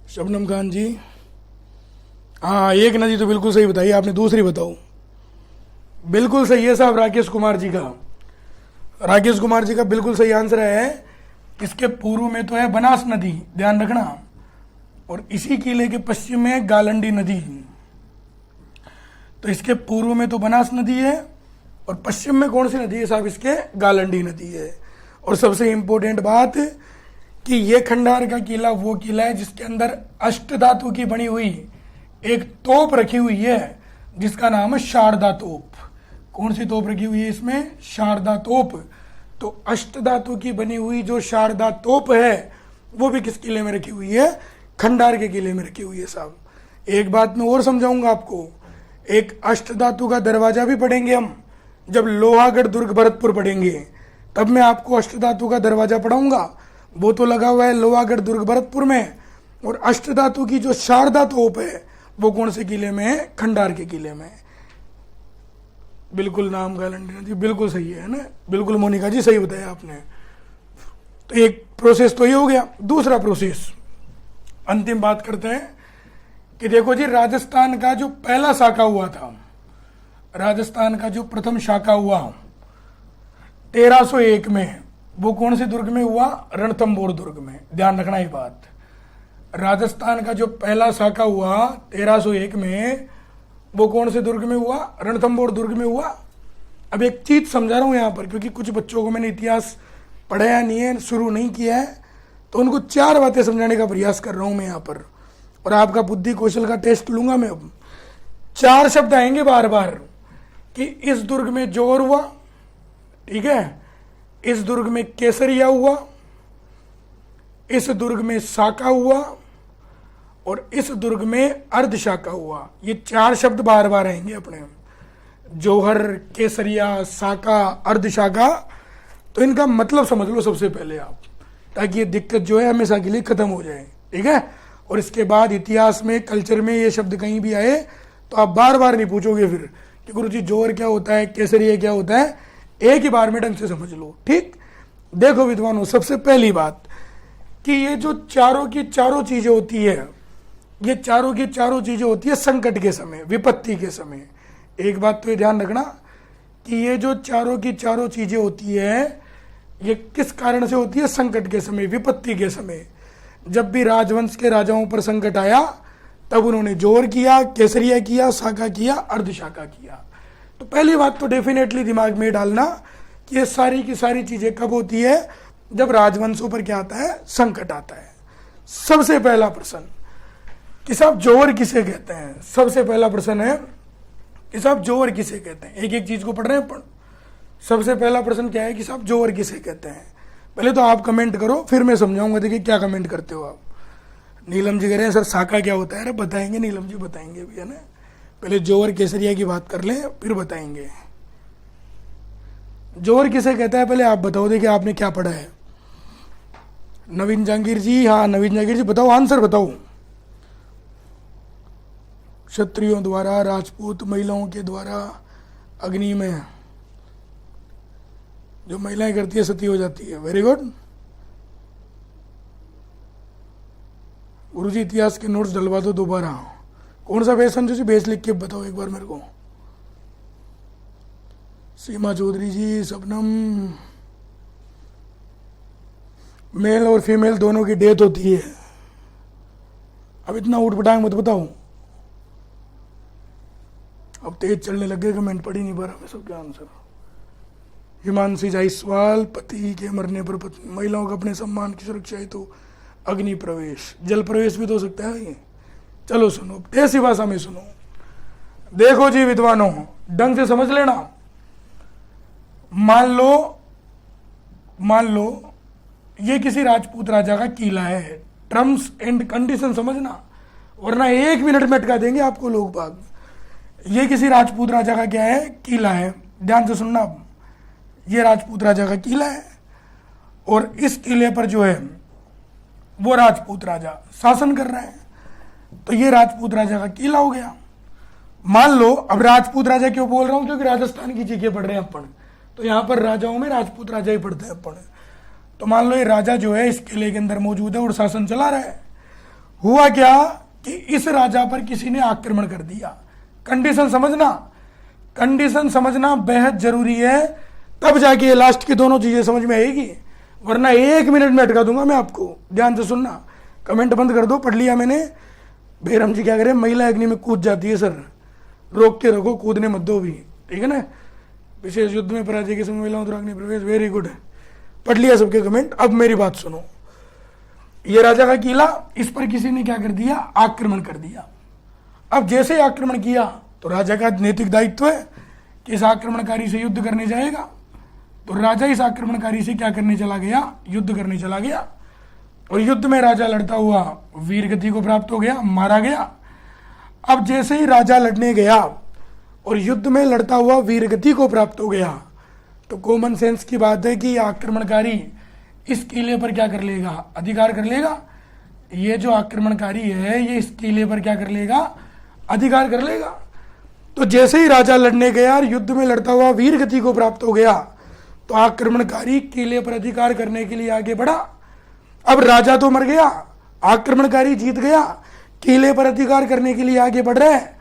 शबनम खान जी, हाँ एक नदी तो बिल्कुल सही बताई आपने, दूसरी बताओ। बिल्कुल सही है साहब, राकेश कुमार जी का। राकेश कुमार जी का बिल्कुल सही आंसर है। इसके पूर्व में तो है बनास नदी, ध्यान रखना, और इसी किले के पश्चिम में है गालंडी नदी। तो इसके पूर्व में तो बनास नदी है और पश्चिम में कौन सी नदी है साहब? इसके गालंडी नदी है। और सबसे इंपॉर्टेंट बात कि ये खंडार का किला वो किला है जिसके अंदर अष्टधातु की बनी हुई एक तोप रखी हुई है जिसका नाम है शारदा तोप। कौन सी तोप रखी हुई है इसमें? शारदा तोप। तो अष्टधातु की बनी हुई जो शारदा तोप है वो भी किस किले में रखी हुई है? खंडार के किले में रखी हुई है साहब। एक बात मैं और समझाऊंगा आपको, एक अष्टधातु का दरवाजा भी पढ़ेंगे हम जब लोहागढ़ दुर्ग भरतपुर पढ़ेंगे, तब मैं आपको अष्टधातु का दरवाजा पढ़ाऊंगा। वो तो लगा हुआ है लोहागढ़ दुर्ग भरतपुर में, और अष्टधातु की जो शारदा तोप है वो कौन से किले में है? खंडार के किले में। बिल्कुल नाम गालंडीना जी बिल्कुल सही है ना, बिल्कुल मोनिका जी सही बताया आपने। तो एक प्रोसेस तो ये हो गया। दूसरा प्रोसेस, अंतिम बात करते हैं कि देखो जी, राजस्थान का जो पहला शाखा हुआ था, राजस्थान का जो प्रथम शाखा हुआ 1301 में, वो कौन से दुर्ग में हुआ? रणथंभौर दुर्ग में। ध्यान रखना ये बात। राजस्थान का जो पहला शाखा हुआ 1301 में, वो कौन से दुर्ग में हुआ? रणथंभौर दुर्ग में हुआ। अब एक चीज समझा रहा हूं यहां पर, क्योंकि कुछ बच्चों को मैंने इतिहास पढ़ाया नहीं है, शुरू नहीं किया है, तो उनको 4 बातें समझाने का प्रयास कर रहा हूं मैं यहां पर, और आपका बुद्धि कौशल का टेस्ट लूंगा मैं। अब 4 शब्द आएंगे बार बार कि इस दुर्ग में जोर हुआ, ठीक है, इस दुर्ग में केसरिया हुआ, इस दुर्ग में शाका हुआ, और इस दुर्ग में अर्धशाका हुआ। ये 4 शब्द बार बार आएंगे अपने, जौहर, केसरिया, शाका, अर्धशाका। तो इनका मतलब समझ लो सबसे पहले आप, ताकि ये दिक्कत जो है हमेशा के लिए खत्म हो जाए, ठीक है। और इसके बाद इतिहास में, कल्चर में ये शब्द कहीं भी आए तो आप बार बार नहीं पूछोगे फिर कि गुरुजी जौहर क्या होता है, केसरिया क्या होता है, एक ही बार में ढंग से समझ लो, ठीक। देखो विद्वानों, सबसे पहली बात कि ये जो चारों की चारों चीजें होती है, ये चारों की चारों चीजें होती है संकट के समय, विपत्ति के समय। एक बात तो ये ध्यान रखना कि ये जो चारों की चारों चीजें होती है, ये किस कारण से होती है? संकट के समय, विपत्ति के समय। जब भी राजवंश के राजाओं पर संकट आया तब उन्होंने जौहर किया, केसरिया किया, शाका किया, अर्धशाका किया। तो पहली बात तो डेफिनेटली दिमाग में डालना कि ये सारी की सारी चीजें कब होती है? जब राजवंशों पर क्या आता है? संकट आता है। सबसे पहला प्रश्न कि साहब जौहर किसे कहते हैं? सबसे पहला प्रश्न है कि साहब जौहर किसे कहते हैं? एक एक चीज को पढ़ रहे हैं अपन। सबसे पहला प्रश्न क्या है कि साहब जौहर किसे कहते हैं? पहले तो आप कमेंट करो, फिर मैं समझाऊंगा। देखिए क्या कमेंट करते हो आप। नीलम जी कह रहे हैं सर शाका क्या होता है? अरे बताएंगे, नीलम जी बताएंगे भी, है ना। पहले जौहर केसरिया की बात कर लें, फिर बताएंगे। जौहर किसे कहता है पहले आप बताओ। देखिए आपने क्या पढ़ा है। नवीन जहांगीर जी, हाँ नवीन जहांगीर जी बताओ, आंसर बताओ। क्षत्रियों द्वारा, राजपूत महिलाओं के द्वारा अग्नि में जो महिलाएं करती है सती हो जाती है। वेरी गुड गुरुजी, इतिहास के नोट्स डलवा दो दोबारा। कौन सा बेस संजू जी? बेस लिख के बताओ एक बार मेरे को। सीमा चौधरी जी, शबनम, मेल और फीमेल दोनों की डेथ होती है। अब इतना उठ पटांग मत बताओ, अब तेज चलने लग गए, कमेंट पढ़ ही नहीं पा रहा मैं सबके आंसर। हिमांशी जायसवाल, पति के मरने पर पत्नी, महिलाओं का अपने सम्मान की सुरक्षा हेतु तो अग्नि प्रवेश, जल प्रवेश भी तो हो सकता है ये। चलो सुनो, ऐसी भाषा में सुनो। देखो जी विद्वानों, ढंग से समझ लेना। मान लो ये किसी राजपूत राजा का किला है। टर्म्स एंड कंडीशन समझना, वरना 1 मिनट में अटका देंगे आपको लोग बाग। ये किसी राजपूत राजा का क्या है? किला है। ध्यान से सुनना। ये राजपूत राजा का किला है और इस किले पर जो है वो राजपूत राजा शासन कर रहा है। तो ये राजपूत राजा का किला हो गया। मान लो, अब राजपूत राजा क्यों बोल रहा हूं? क्योंकि राजस्थान की चीजें पढ़ रहे हैं अपन, तो यहां पर राजाओं में राजपूत राजा ही पढ़ते हैं अपन। तो मान लो ये राजा जो है इस किले के अंदर मौजूद है और शासन चला रहा है। हुआ क्या कि इस राजा पर किसी ने आक्रमण कर दिया। कंडीशन समझना, कंडीशन समझना बेहद जरूरी है, तब जाके ये लास्ट की दोनों चीजें समझ में आएगी, वरना 1 मिनट में अटका दूंगा मैं आपको। ध्यान से सुनना। कमेंट बंद कर दो, पढ़ लिया मैंने। बेरम जी क्या करें? महिला अग्नि में कूद जाती है सर, रोक के रखो, कूदने मत दो भी, ठीक है ना। विशेष युद्ध में पराजय के समय महिलाओं द्वारा अग्नि प्रवेश, वेरी गुड। पढ़ लिया सबके कमेंट। अब मेरी बात सुनो, ये राजा का किला, इस पर किसी ने क्या कर दिया, आक्रमण कर दिया। अब जैसे ही आक्रमण किया तो राजा का नैतिक दायित्व है कि इस आक्रमणकारी से युद्ध करने जाएगा। तो राजा इस आक्रमणकारी से क्या करने चला गया, युद्ध करने चला गया। और युद्ध में राजा लड़ता हुआ वीर गति को प्राप्त हो गया, मारा गया। अब जैसे ही राजा लड़ने गया और युद्ध में लड़ता हुआ वीर गति को प्राप्त हो गया, तो कॉमन सेंस की बात है कि आक्रमणकारी इस किले पर क्या कर लेगा, अधिकार कर लेगा। ये जो आक्रमणकारी है ये इस किले पर क्या कर लेगा, अधिकार कर लेगा। तो जैसे ही राजा लड़ने गया और युद्ध में लड़ता हुआ वीर गति को प्राप्त हो गया, तो आक्रमणकारी किले पर अधिकार करने के लिए आगे बढ़ा। अब राजा तो मर गया, आक्रमणकारी जीत गया, किले पर अधिकार करने के लिए आगे बढ़ रहे हैं।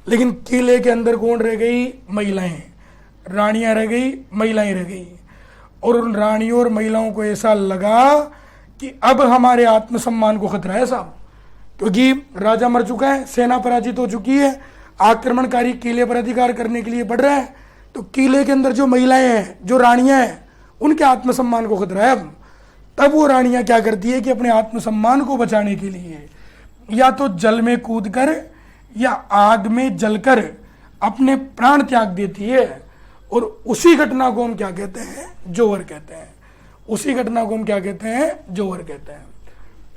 लेकिन किले के अंदर कौन रह गई, महिलाएं, रानियां रह गई, महिलाएं रह गई। और उन रानियों और महिलाओं को ऐसा लगा कि अब हमारे आत्मसम्मान को खतरा है साहब, क्योंकि राजा मर चुका है, सेना पराजित हो चुकी है, आक्रमणकारी किले पर अधिकार करने के लिए बढ़ रहा है। तो किले के अंदर जो महिलाएं हैं, जो रानियां हैं, उनके आत्मसम्मान को खतरा है। तब वो रानियां क्या करती है कि अपने आत्मसम्मान को बचाने के लिए या तो जल में कूदकर या आग में जलकर अपने प्राण त्याग देती है। और उसी घटना को हम क्या कहते हैं, जोहर कहते हैं। उसी घटना को हम क्या कहते हैं, जोहर कहते हैं।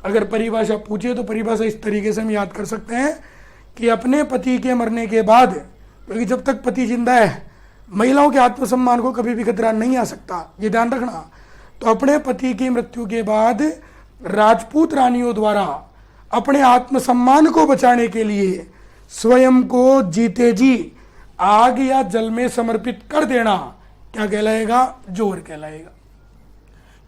अगर परिभाषा पूछे तो परिभाषा इस तरीके से हम याद कर सकते हैं कि अपने पति के मरने के बाद, क्योंकि जब तक पति जिंदा है महिलाओं के आत्मसम्मान को कभी भी खतरा नहीं आ सकता, ये ध्यान रखना। तो अपने पति की मृत्यु के बाद राजपूत रानियों द्वारा अपने आत्मसम्मान को बचाने के लिए स्वयं को जीते जी आग या जल में समर्पित कर देना क्या कहलाएगा, जोहर कहलाएगा।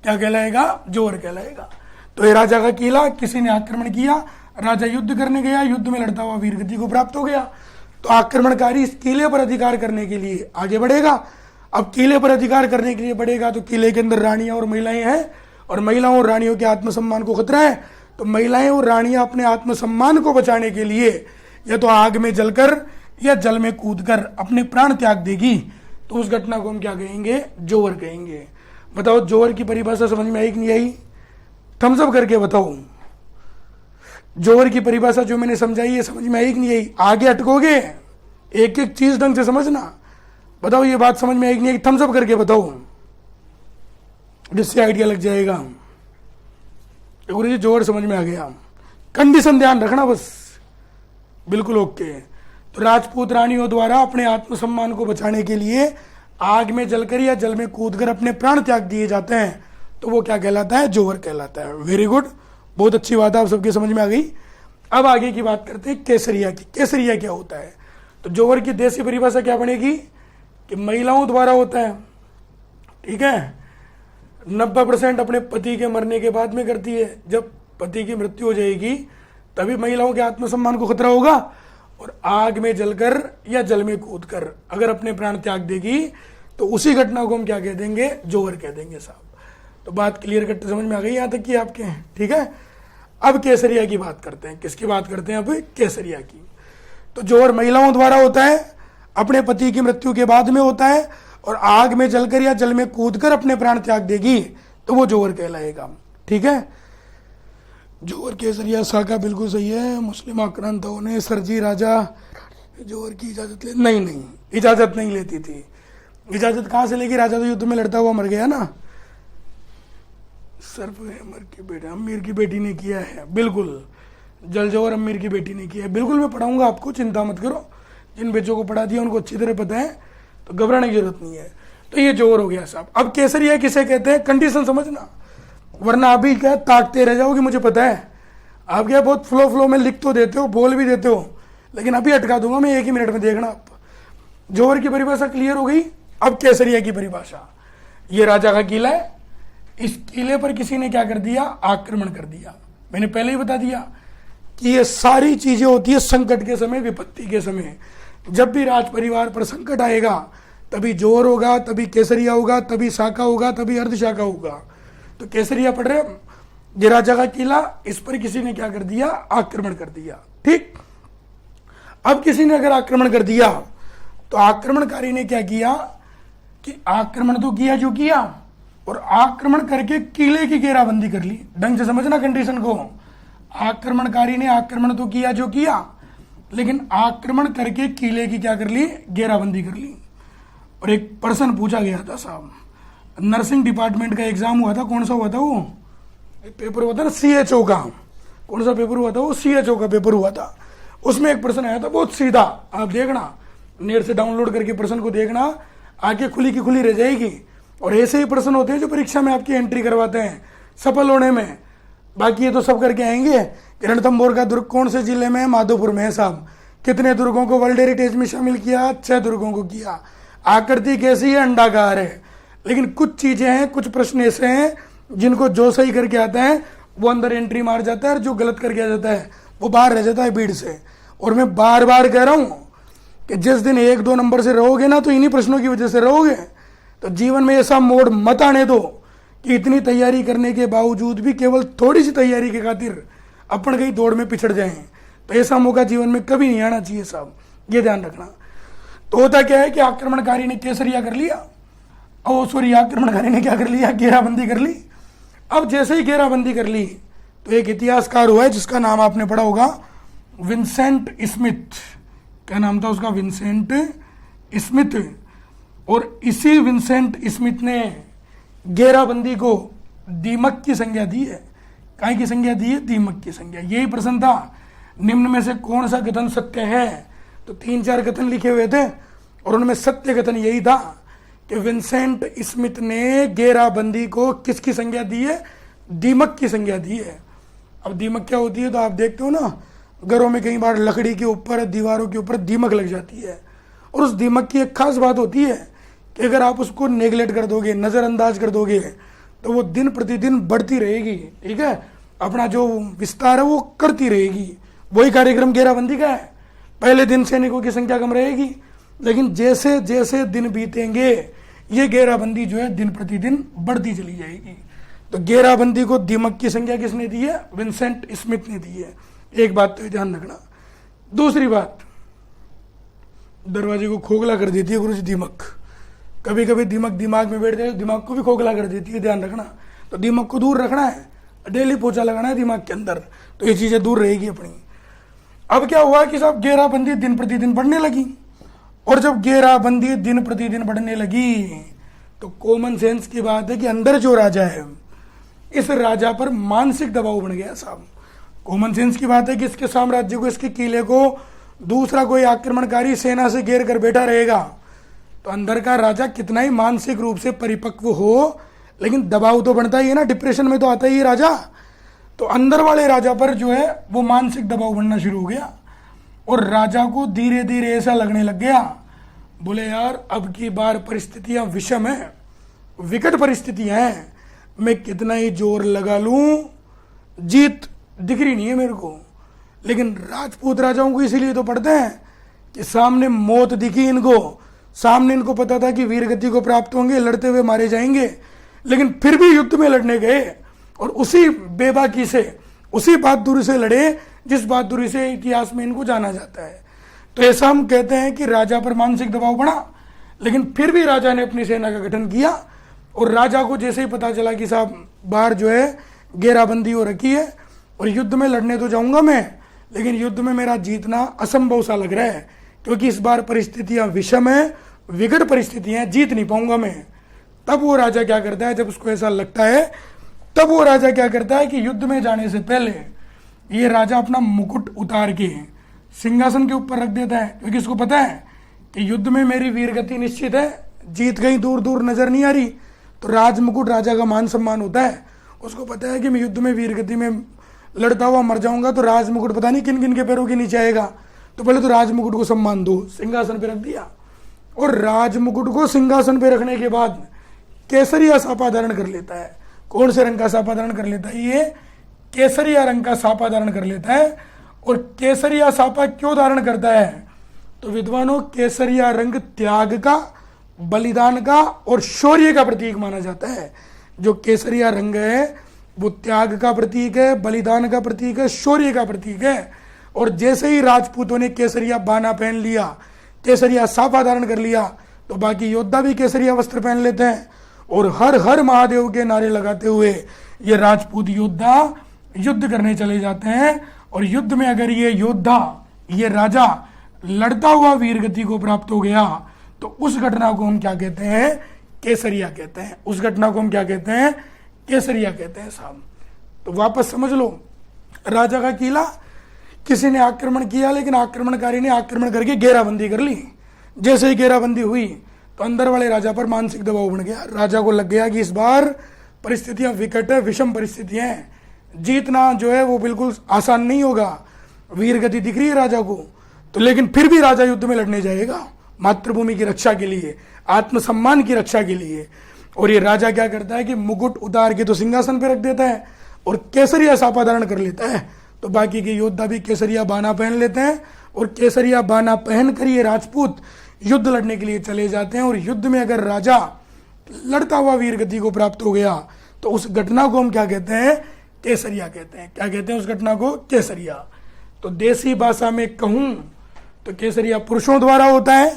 क्या कहलाएगा, जोहर कहलाएगा। तो ये राजा का किला, किसी ने आक्रमण किया, राजा युद्ध करने गया, युद्ध में लड़ता हुआ वीरगति को प्राप्त हो गया। तो आक्रमणकारी इस किले पर अधिकार करने के लिए आगे बढ़ेगा। अब किले पर अधिकार करने के लिए बढ़ेगा तो किले के अंदर रानियां और महिलाएं हैं, और महिलाओं और रानियों के आत्मसम्मान को खतरा है। तो महिलाएं और रानियां अपने आत्मसम्मान को बचाने के लिए या तो आग में जलकर या जल में कूदकर अपने प्राण त्याग देगी। तो उस घटना को हम क्या कहेंगे, जोहर कहेंगे। बताओ जोहर की परिभाषा समझ में आई कि नहीं आई, थम्स अप करके बताओ। जोहर की परिभाषा जो मैंने समझाई है समझ में आई कि नहीं आई, आगे अटकोगे, एक एक चीज ढंग से समझना। बताओ ये बात समझ में आई कि नहीं आई, थम्स अप करके बताओ, जिससे आइडिया लग जाएगा। जोहर समझ में आ गया, कंडीशन ध्यान रखना बस, बिल्कुल ओके। तो राजपूत रानियों द्वारा अपने आत्मसम्मान को बचाने के लिए आग में जलकर या जल में कूदकर अपने प्राण त्याग दिए जाते हैं, तो वो क्या कहलाता है, जोहर कहलाता है। वेरी गुड, बहुत अच्छी बात है, आप सबके समझ में आ गई। अब आगे की बात करते हैं केसरिया की। केसरिया क्या होता है, तो जोहर की देसी परिभाषा क्या बनेगी कि महिलाओं द्वारा होता है, ठीक है। 90% अपने पति के मरने के बाद में करती है। जब पति की मृत्यु हो जाएगी तभी महिलाओं के आत्मसम्मान को खतरा होगा। और आग में जलकर या जल में कूदकर अगर अपने प्राण त्याग देगी तो उसी घटना को हम क्या कह देंगे, जोहर कह देंगे साहब। तो बात क्लियर करते समझ में आ गई यहाँ तक कि आपके, ठीक है। अब केसरिया की बात करते हैं। किसकी बात करते हैं अब, केसरिया की। तो जोहर महिलाओं द्वारा होता है, अपने पति की मृत्यु के बाद में होता है, और आग में जलकर या जल में कूदकर अपने प्राण त्याग देगी तो वो जोहर कहलाएगा, ठीक है। जोहर केसरिया साका बिल्कुल सही है। मुस्लिम आक्रांताओं ने सरजी राजा जोहर की इजाजत नहीं, इजाजत नहीं लेती थी। इजाजत कहां से लेगी, राजा तो युद्ध में लड़ता हुआ मर गया ना। सर्फ अमर की बेटी, अमीर की बेटी ने किया है, बिल्कुल। जल जोहर अमीर की बेटी ने किया है, बिल्कुल। मैं पढ़ाऊंगा आपको, चिंता मत करो। जिन बच्चों को पढ़ा दिया उनको अच्छी तरह पता है, तो घबराने की जरूरत नहीं है। तो ये जोहर हो गया साहब। अब केसरिया किसे कहते हैं, कंडीशन समझना, वरना अभी क्या ताकते रह जाओगे। मुझे पता है आप क्या बहुत फ्लो में लिख तो देते हो, बोल भी देते हो, लेकिन अभी अटका दूंगा मैं, एक ही मिनट में देखना आप। जोहर की परिभाषा क्लियर हो गई। अब केसरिया की परिभाषा, ये राजा का किला है, इस किले पर किसी ने क्या कर दिया, आक्रमण कर दिया। मैंने पहले ही बता दिया कि ये सारी चीजें होती है संकट के समय, विपत्ति के समय। जब भी राज परिवार पर संकट आएगा तभी जोहर होगा, तभी केसरिया होगा, तभी शाखा होगा, तभी अर्धशाखा होगा। तो केसरिया पढ़ रहे, ये राजा का किला, इस पर किसी ने क्या कर दिया, आक्रमण कर दिया, ठीक। अब किसी ने अगर आक्रमण कर दिया तो आक्रमणकारी ने क्या किया कि आक्रमण तो किया जो किया, और आक्रमण करके किले की घेराबंदी कर ली। ढंग से समझना कंडीशन को। आक्रमणकारी ने आक्रमण तो किया जो किया, लेकिन आक्रमण करके किले की क्या कर ली, घेराबंदी कर ली। और एक प्रश्न पूछा गया था साहब, नर्सिंग डिपार्टमेंट का एग्जाम हुआ था, कौन सा हुआ था वो पेपर हुआ था ना, CHO का। कौन सा पेपर हुआ था वो, CHO का पेपर हुआ था। उसमें एक प्रश्न आया था बहुत सीधा, आप देखना नेट से डाउनलोड करके प्रश्न को देखना, आंखें खुली की खुली रह जाएगी। और ऐसे ही प्रश्न होते हैं जो परीक्षा में आपकी एंट्री करवाते हैं सफल होने में। बाकी ये तो सब करके आएंगे। रणथंभौर का दुर्ग कौन से जिले में है, माधोपुर में है साहब। कितने दुर्गों को वर्ल्ड हेरिटेज में शामिल किया, 6 दुर्गों को किया। आकृति कैसी है, अंडाकार है। लेकिन कुछ चीजें हैं, कुछ प्रश्न ऐसे हैं जिनको जो सही करके आता है वो अंदर एंट्री मार जाता है, और जो गलत करके आ जाता है वो बाहर रह जाता है भीड़ से। और मैं बार बार कह रहा हूं कि जिस दिन 1-2 नंबर से रहोगे ना, तो इन्हीं प्रश्नों की वजह से रहोगे। तो जीवन में ऐसा मोड़ मत आने दो कि इतनी तैयारी करने के बावजूद भी केवल थोड़ी सी तैयारी के खातिर अपन कहीं दौड़ में पिछड़ जाएं। तो ऐसा मौका जीवन में कभी नहीं आना चाहिए साहब, ये ध्यान रखना। तो होता क्या है कि आक्रमणकारी ने केसरिया कर लिया, आक्रमणकारी ने क्या कर लिया, घेराबंदी कर ली। अब जैसे ही घेराबंदी कर ली तो एक इतिहासकार हुआ है जिसका नाम आपने पढ़ा होगा, विंसेंट स्मिथ। क्या नाम था उसका, विंसेंट स्मिथ। और इसी विंसेंट स्मिथ ने घेराबंदी को दीमक की संज्ञा दी है। काय की संज्ञा दी है, दीमक की संज्ञा। यही प्रश्न था, निम्न में से कौन सा कथन सत्य है। तो 3-4 कथन लिखे हुए थे और उनमें सत्य कथन यही था कि विंसेंट स्मिथ ने घेराबंदी को किसकी संज्ञा दी है, दीमक की संज्ञा दी है। अब दीमक क्या होती है, तो आप देखते हो ना घरों में कई बार लकड़ी के ऊपर, दीवारों के ऊपर दीमक लग जाती है। और उस दीमक की एक खास बात होती है कि अगर आप उसको नेगलेक्ट कर दोगे, नज़रअंदाज कर दोगे, तो वो दिन प्रतिदिन बढ़ती रहेगी। ठीक है, अपना जो विस्तार है वो करती रहेगी। वही कार्यक्रम घेराबंदी का है। पहले दिन सैनिकों की संख्या कम रहेगी, लेकिन जैसे जैसे दिन बीतेंगे ये घेराबंदी जो है दिन प्रतिदिन बढ़ती चली जाएगी। तो घेराबंदी को दीमक की संज्ञा किसने दी है, विंसेंट स्मिथ ने दी है। एक बात तो ध्यान रखना। दूसरी बात, दरवाजे को खोखला कर देती है गुरुजी दीमक। कभी कभी दीमक दिमाग में बैठ जाए, दिमाग को भी खोखला कर देती है, ध्यान रखना। तो दीमक को दूर रखना है, डेली पोछा लगाना है दिमाग के अंदर, तो ये चीजें दूर रहेगी अपनी। अब क्या हुआ कि साहब घेराबंदी दिन प्रतिदिन बढ़ने लगी। और जब घेराबंदी दिन प्रतिदिन बढ़ने लगी तो कॉमन सेंस की बात है कि अंदर जो राजा है, इस राजा पर मानसिक दबाव बन गया साहब। कॉमन सेंस की बात है कि इसके साम्राज्य को, इसके किले को दूसरा कोई आक्रमणकारी सेना से घेर कर बैठा रहेगा। तो अंदर का राजा कितना ही मानसिक रूप से परिपक्व हो, लेकिन दबाव तो बनता ही है ना, डिप्रेशन में तो आता ही राजा। तो अंदर वाले राजा पर जो है वो मानसिक दबाव बनना शुरू हो गया। और राजा को धीरे धीरे ऐसा लगने लग गया, बोले यार अब की बार परिस्थितियां विषम है, विकट परिस्थितियां हैं, मैं कितना ही जोर लगा लूं जीत दिख रही नहीं है मेरे को। लेकिन राजपूत राजाओं को इसीलिए तो पढ़ते हैं कि सामने मौत दिखी इनको, सामने इनको पता था कि वीरगति को प्राप्त होंगे, लड़ते हुए मारे जाएंगे, लेकिन फिर भी युद्ध में लड़ने गए। और उसी बेबाकी से, उसी बहादुरी से लड़े जिस बहादुरी से इतिहास में इनको जाना जाता है। तो ऐसा हम कहते हैं कि राजा पर मानसिक दबाव बढ़ा, लेकिन फिर भी राजा ने अपनी सेना का गठन किया। और राजा को जैसे ही पता चला कि साहब बाहर जो है घेराबंदी हो रखी है और युद्ध में लड़ने तो जाऊंगा मैं, लेकिन युद्ध में मेरा जीतना असंभव सा लग रहा है, क्योंकि इस बार परिस्थितियां विषम है, विकट परिस्थितियां, जीत नहीं पाऊंगा मैं। तब वो राजा क्या करता है, जब उसको ऐसा लगता है, तब वो राजा क्या करता है कि युद्ध में जाने से पहले ये राजा अपना मुकुट उतार के सिंहासन के ऊपर रख देता है। क्योंकि इसको पता है कि युद्ध में मेरी वीरगति निश्चित है, जीत कहीं दूर दूर नजर नहीं आ रही। तो राज मुकुट राजा का मान सम्मान होता है। उसको पता है कि मैं युद्ध में वीरगति में लड़ता हुआ मर जाऊंगा तो राज मुकुट पता नहीं किन किन के पैरों के नीचे आएगा। तो पहले तो राज मुकुट को सम्मान दो, सिंहासन पे रख दिया। और राज मुकुट को सिंहासन पे रखने के बाद केसरिया सापा धारण कर लेता है। कौन से रंग का सापा धारण कर लेता है, ये केसरिया रंग का सापा धारण कर लेता है। और केसरिया सापा क्यों धारण करता है, तो विद्वानों केसरिया रंग त्याग का, बलिदान का और शौर्य का प्रतीक माना जाता है। जो केसरिया रंग है वो त्याग का प्रतीक है, बलिदान का प्रतीक है, शौर्य का प्रतीक है। और जैसे ही राजपूतों ने केसरिया बाना पहन लिया, केसरिया साफा धारण कर लिया, तो बाकी योद्धा भी केसरिया वस्त्र पहन लेते हैं। और हर हर महादेव के नारे लगाते हुए ये राजपूत योद्धा युद्ध करने चले जाते हैं। और युद्ध में अगर ये योद्धा, ये राजा लड़ता हुआ वीरगति को प्राप्त हो गया तो उस घटना को हम क्या कहते हैं? केसरिया कहते हैं। उस घटना को हम क्या कहते हैं? केसरिया कहते हैं साहब। तो वापस समझ लो, राजा का किला किसी ने आक्रमण किया, लेकिन आक्रमणकारी ने आक्रमण करके घेराबंदी कर ली। जैसे ही घेराबंदी हुई तो अंदर वाले राजा पर मानसिक दबाव बन गया। राजा को लग गया कि इस बार परिस्थितियां विकट है, विषम परिस्थितियां हैं, जीतना जो है वो बिल्कुल आसान नहीं होगा। वीर गति दिख रही है राजा को, तो लेकिन फिर भी राजा युद्ध में लड़ने जाएगा मातृभूमि की रक्षा के लिए, आत्मसम्मान की रक्षा के लिए। और ये राजा क्या करता है कि मुकुट उतार के तो सिंहासन पे रख देता है और केसरिया सापा धारण कर लेता है। तो बाकी के योद्धा भी केसरिया बाना पहन लेते हैं और केसरिया बाना पहन कर ये राजपूत युद्ध लड़ने के लिए चले जाते हैं। और युद्ध में अगर राजा लड़ता हुआ वीर गति को प्राप्त हो गया तो उस घटना को हम क्या कहते हैं? केसरिया कहते हैं। क्या कहते हैं उस घटना को? केसरिया। तो देसी भाषा में कहूं तो केसरिया पुरुषों द्वारा होता है,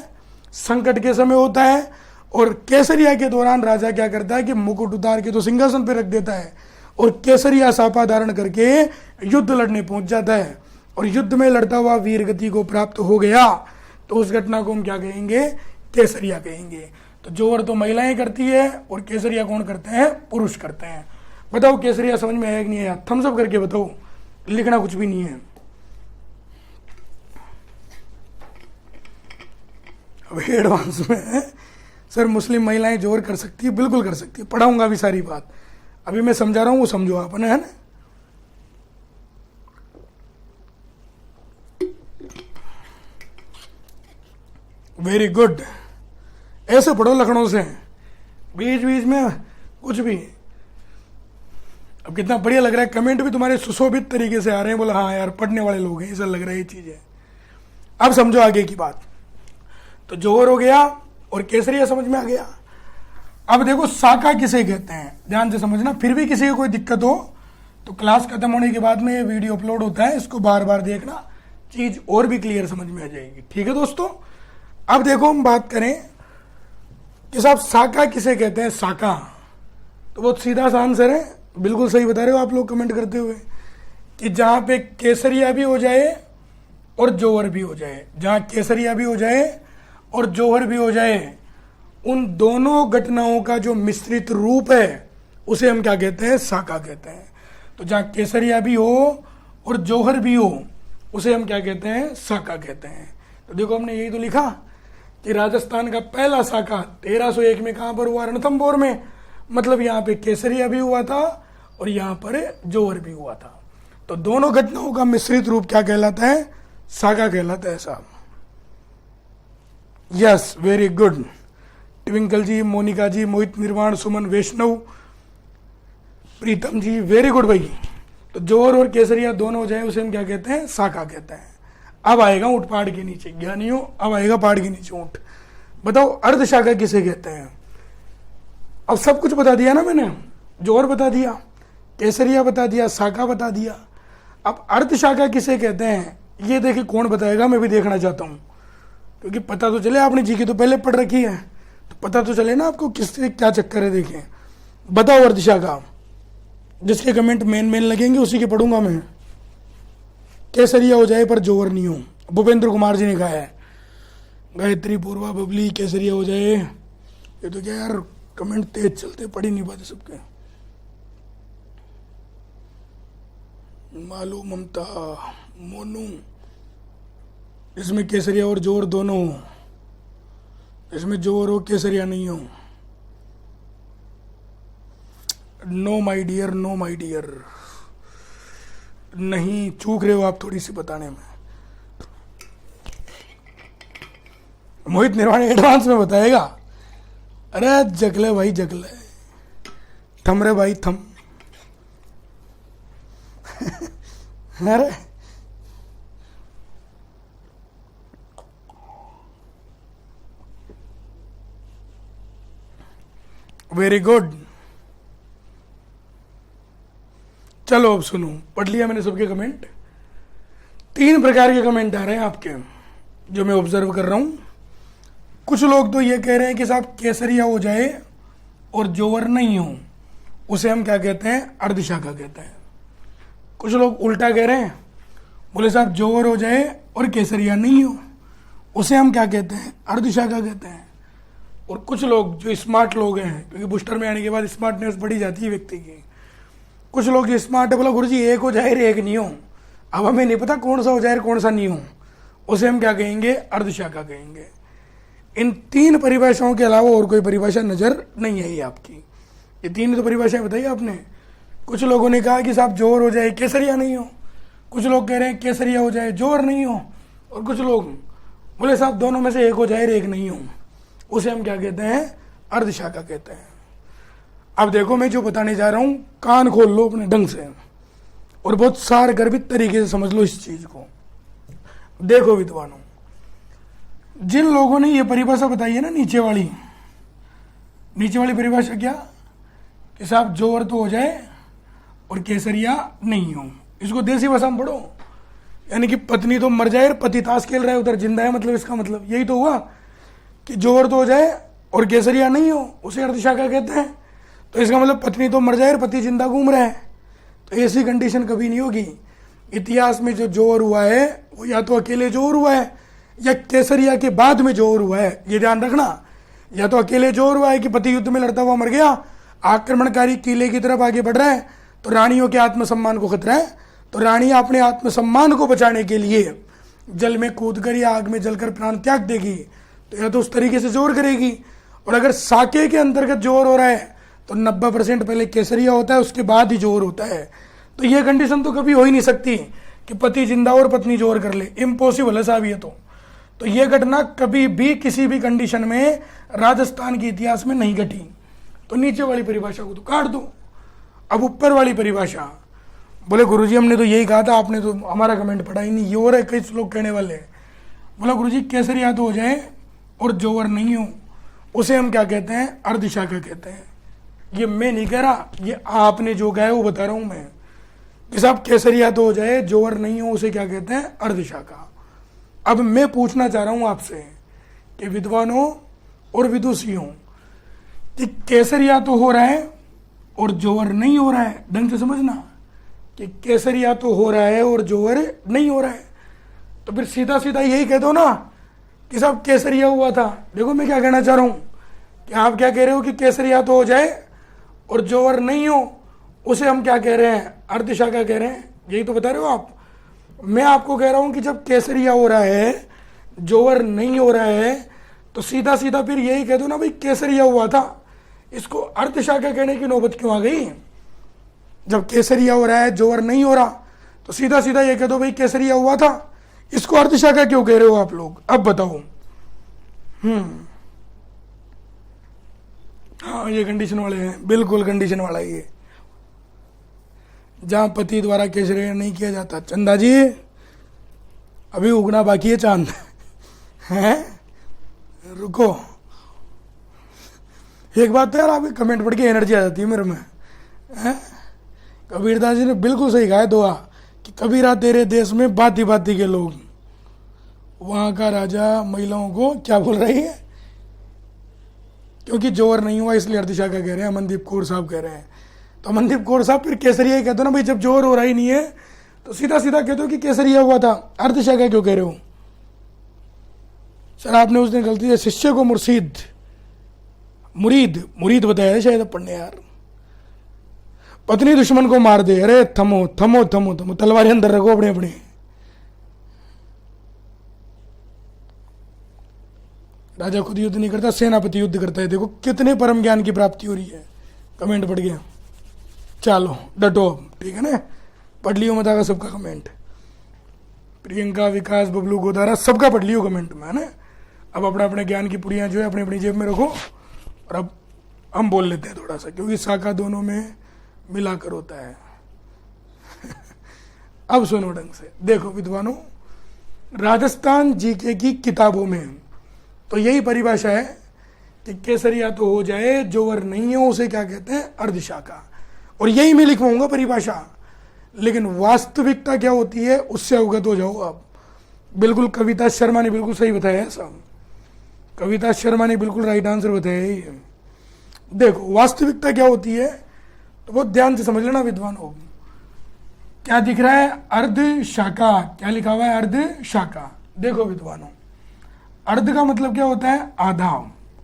संकट के समय होता है। और केसरिया के दौरान राजा क्या करता है कि मुकुट उतार के तो सिंहासन पर रख देता है और केसरिया सापा धारण करके युद्ध लड़ने पहुंच जाता है। और युद्ध में लड़ता हुआ वीर गति को प्राप्त हो गया तो उस घटना को हम क्या कहेंगे? केसरिया कहेंगे। तो जोहर तो महिलाएं करती है और केसरिया कौन करते हैं? पुरुष करते हैं। बताओ केसरिया समझ में आया कि नहीं आया? थम्स अप करके बताओ, लिखना कुछ भी नहीं है। अब एडवांस में सर मुस्लिम महिलाएं जोहर कर सकती है? बिल्कुल कर सकती है, पढ़ाऊंगा भी सारी बात। अभी मैं समझा रहा हूं वो समझो आपने, है ना? वेरी गुड, ऐसे पढ़ो लखनऊ से, बीच बीच में कुछ भी। अब कितना बढ़िया लग रहा है, कमेंट भी तुम्हारे सुशोभित तरीके से आ रहे हैं। बोला हाँ यार पढ़ने वाले लोग हैं, ऐसा लग रहा है ये चीज है। अब समझो आगे की बात। तो जोहर हो गया और केसरिया समझ में आ गया। अब देखो साका किसे कहते हैं, ध्यान से समझना। फिर भी किसी को कोई दिक्कत हो तो क्लास खत्म होने के बाद में ये वीडियो अपलोड होता है, इसको बार बार देखना, चीज और भी क्लियर समझ में आ जाएगी। ठीक है दोस्तों, अब देखो हम बात करें कि साहब साका किसे कहते हैं। साका तो बहुत सीधा सा आंसर है, बिल्कुल सही बता रहे हो आप लोग कमेंट करते हुए, कि जहां पे केसरिया भी हो जाए और जोहर भी हो जाए, जहां केसरिया भी हो जाए और जोहर भी हो जाए, उन दोनों घटनाओं का जो मिश्रित रूप है उसे हम क्या कहते हैं? साका कहते हैं। तो जहां केसरिया भी हो और जोहर भी हो उसे हम क्या कहते हैं? साका कहते हैं। तो देखो हमने यही तो लिखा कि राजस्थान का पहला साका 1301 में कहां पर हुआ? रणथंभौर में। मतलब यहाँ पे केसरिया भी हुआ था और यहाँ पर जोहर भी हुआ था। तो दोनों घटनाओं का मिश्रित रूप क्या कहलाता है? साका कहलाता है साहब। Yes, very good. ट्विंकल जी, मोनिका जी, मोहित निर्वाण, सुमन वैष्णव, प्रीतम जी, वेरी गुड भाई। तो जोहर और केसरिया दोनों हो जाए उसे हम क्या कहते हैं? साका कहते हैं। अब आएगा ऊंट पहाड़ के नीचे, ज्ञानियों अब आएगा पहाड़ के नीचे ऊंट। बताओ अर्ध शाखा किसे कहते हैं? अब सब कुछ बता दिया ना मैंने, जोहर बता दिया, केसरिया बता दिया, साका बता दिया। अब अर्ध शाखा किसे कहते हैं ये देखिए कौन बताएगा, मैं भी देखना चाहता हूं, क्योंकि पता तो चले, आपने जी की तो पहले पढ़ रखी है तो पता तो चले ना आपको किससे क्या चक्कर है। देखें, बताओ अर्ध शाखा। जिसके कमेंट मेन लगेंगे उसी के पढ़ूंगा मैं। केसरिया हो जाए पर जोहर नहीं हो, भूपेंद्र कुमार जी ने कहा है। गायत्री, पूर्वा, बबली, केसरिया हो जाए। ये तो क्या यार कमेंट तेज चलते, पढ़ ही नहीं पाते सबके। मालू, ममता, मोनू, इसमें केसरिया और जोहर दोनों हो, इसमें जोहर हो केसरिया नहीं हो। No my dear, no my dear, नहीं, चूक रहे हो आप थोड़ी सी बताने में। मोहित निर्वाण एडवांस में बताएगा। अरे जगले भाई जगले, थम रे भाई थम। अरे वेरी गुड। चलो अब सुनो, पढ़ लिया मैंने सबके कमेंट। 3 प्रकार के कमेंट आ रहे हैं आपके, जो मैं ऑब्जर्व कर रहा हूं। कुछ लोग तो ये कह रहे हैं कि साहब केसरिया हो जाए और जोवर नहीं हो उसे हम क्या कहते हैं, अर्धशाखा कहते हैं। कुछ लोग उल्टा कह रहे हैं, बोले साहब जोवर हो जाए और केसरिया नहीं हो उसे हम क्या कहते हैं, अर्धशाखा कहते हैं। और कुछ लोग जो स्मार्ट लोग हैं, क्योंकि बूस्टर में आने के बाद स्मार्टनेस बढ़ी जाती है व्यक्ति की, कुछ लोग जो स्मार्ट है बोला गुरुजी एक हो जाए एक नहीं हो, अब हमें नहीं पता कौन सा हो जाए कौन सा नहीं हो, उसे हम क्या कहेंगे, अर्धशाखा कहेंगे। इन तीन परिभाषाओं के अलावा और कोई परिभाषा नजर नहीं आई आपकी। ये तीन तो परिभाषाएं बताई आपने। कुछ लोगों ने कहा कि साहब जोर हो जाए केसरिया नहीं हो, कुछ लोग कह रहे हैं केसरिया हो जाए जोर नहीं हो, और कुछ लोग बोले साहब दोनों में से एक हो जाए एक नहीं हो, उसे हम क्या कहते हैं, अर्धशाखा कहते हैं। अब देखो मैं जो बताने जा रहा हूं कान खोल लो अपने ढंग से और बहुत सार गर्भित तरीके से समझ लो इस चीज को। देखो विद्वानों, जिन लोगों ने ये परिभाषा बताई है ना नीचे वाली परिभाषा क्या, कि साहब जोर तो हो जाए और केसरिया नहीं हो, इसको देसी भाषा में पढ़ो, यानी कि पत्नी तो मर जाए और पति ताश खेल रहा है उधर जिंदा है, मतलब इसका मतलब यही तो हुआ कि जोर तो हो जाए और केसरिया नहीं हो उसे अर्धशाखा कहते हैं। तो इसका मतलब पत्नी तो मर जाए और पति जिंदा घूम रहा है, तो ऐसी कंडीशन कभी नहीं होगी। इतिहास में जो जोर हुआ है वो या तो अकेले जोर हुआ है या केसरिया के बाद में जोर हुआ है, ये ध्यान रखना। या तो अकेले जोर हुआ है कि पति युद्ध में लड़ता हुआ मर गया, आक्रमणकारी किले की तरफ आगे बढ़ रहा है, तो रानियों के आत्मसम्मान को खतरा है, तो रानी अपने आत्मसम्मान को बचाने के लिए जल में कूदकर या आग में जलकर प्राण त्याग देगी, तो या तो उस तरीके से जोर करेगी। और अगर साके के अंतर्गत जोर हो रहा है तो 90% पहले केसरिया होता है, उसके बाद ही जोर होता है। तो ये कंडीशन तो कभी हो ही नहीं सकती कि पति जिंदा और पत्नी जोर कर ले, इम्पॉसिबल है साहब ये तो ये घटना कभी भी किसी भी कंडीशन में राजस्थान के इतिहास में नहीं घटी। तो नीचे वाली परिभाषा को तो काट दो। अब ऊपर वाली परिभाषा, बोले गुरुजी हमने तो यही कहा था, आपने तो हमारा कमेंट पढ़ा ही नहीं, ये और है कई लोग कहने वाले। बोला गुरुजी केसरिया तो हो जाए और जोवर नहीं हो उसे हम क्या कहते हैं, अर्धशाखा कहते हैं। ये मैं नहीं कह रहा, ये आपने जो कहा है वो बता रहा हूं मैं, कि साहब केसरिया तो हो जाए जोवर नहीं हो उसे क्या कहते हैं, अर्धशाखा। अब मैं पूछना चाह रहा हूं आपसे कि विद्वानों और विदुषियों, कि केसरिया तो हो रहा है और जोवर नहीं हो रहा है, ढंग से समझना कि केसरिया तो हो रहा है और जोवर नहीं हो रहा है, तो फिर सीधा सीधा यही कह दो ना कि साहब केसरिया हुआ था। देखो मैं क्या कहना चाह रहा हूं कि आप क्या कह रहे हो कि केसरिया तो हो जाए और जोवर नहीं हो उसे हम क्या कह रहे हैं, अर्धशाखा कह रहे हैं, यही तो बता रहे हो आप। मैं आपको कह रहा हूं कि जब केसरिया हो रहा है जोवर नहीं हो रहा है, तो सीधा सीधा फिर यही कह दो ना भाई केसरिया हुआ था, इसको अर्धशाखा कहने की नौबत क्यों आ गई। जब केसरिया हो रहा है जोवर नहीं हो रहा, तो सीधा सीधा ये कह दो भाई केसरिया हुआ था, इसको अर्धशाखा क्यों कह रहे हो आप लोग, अब बताओ। हाँ ये कंडीशन वाले हैं, बिल्कुल कंडीशन वाला ये, जहां पति द्वारा केसरिया नहीं किया जाता। चंदा जी अभी उगना बाकी है चांद हैं, रुको। एक बात तो यार आपके कमेंट पढ़ के एनर्जी आ जाती है मेरे में, हैं? कबीरदास जी ने बिल्कुल सही कहा है दुआ कि कबीरा तेरे देश में बाती बाती के लोग, वहां का राजा महिलाओं को क्या बोल रही है, क्योंकि जोर नहीं हुआ इसलिए अर्धशाखा कह रहे हैं, अमनदीप कौर साहब कह रहे हैं। तो अमनदीप कौर साहब फिर केसरिया ही कहते हो ना भाई, जब जोर हो रहा ही नहीं है तो सीधा सीधा कहते हो कि केसरिया हुआ था, अर्धशाखा क्यों कह रहे हो। सर आपने उस दिन गलती से शिष्य को मुरीद बताया है शायद पढ़ने यार। पत्नी दुश्मन को मार दे, अरे थमो थमो थमो थमो, तलवार अंदर रखो अपने अपने। राजा खुद युद्ध नहीं करता, सेनापति युद्ध करता है। देखो कितने परम ज्ञान की प्राप्ति हो रही है, कमेंट पढ़ गया। चलो डटो अब, ठीक है ना, पढ़ लियो मत आगा सबका कमेंट, प्रियंका, विकास, बबलू, गोदारा, सबका पढ़ लियो कमेंट में, है ना। अब अपने अपने ज्ञान की पुड़ियाँ जो है अपनी अपनी जेब में रखो, और अब हम बोल लेते हैं थोड़ा सा, क्योंकि शाखा दोनों में मिलाकर होता है। अब सुनो ढंग से, देखो विद्वानों, राजस्थान जीके की किताबों में तो यही परिभाषा है कि केसरिया तो हो जाए जोवर नहीं हो उसे क्या कहते हैं, अर्धशाखा। और यही मैं लिखवाऊंगा परिभाषा, लेकिन वास्तविकता क्या होती है उससे अवगत हो जाओ आप। बिल्कुल कविता शर्मा ने बिल्कुल सही बताया है सब, कविता शर्मा ने बिल्कुल राइट आंसर बताया है। देखो वास्तविकता क्या होती है तो बहुत ध्यान से समझ लेना विद्वानों। क्या दिख रहा है? अर्ध शाखा। क्या लिखा हुआ है? अर्ध शाखा। देखो विद्वानों, अर्ध का मतलब क्या होता है? आधा।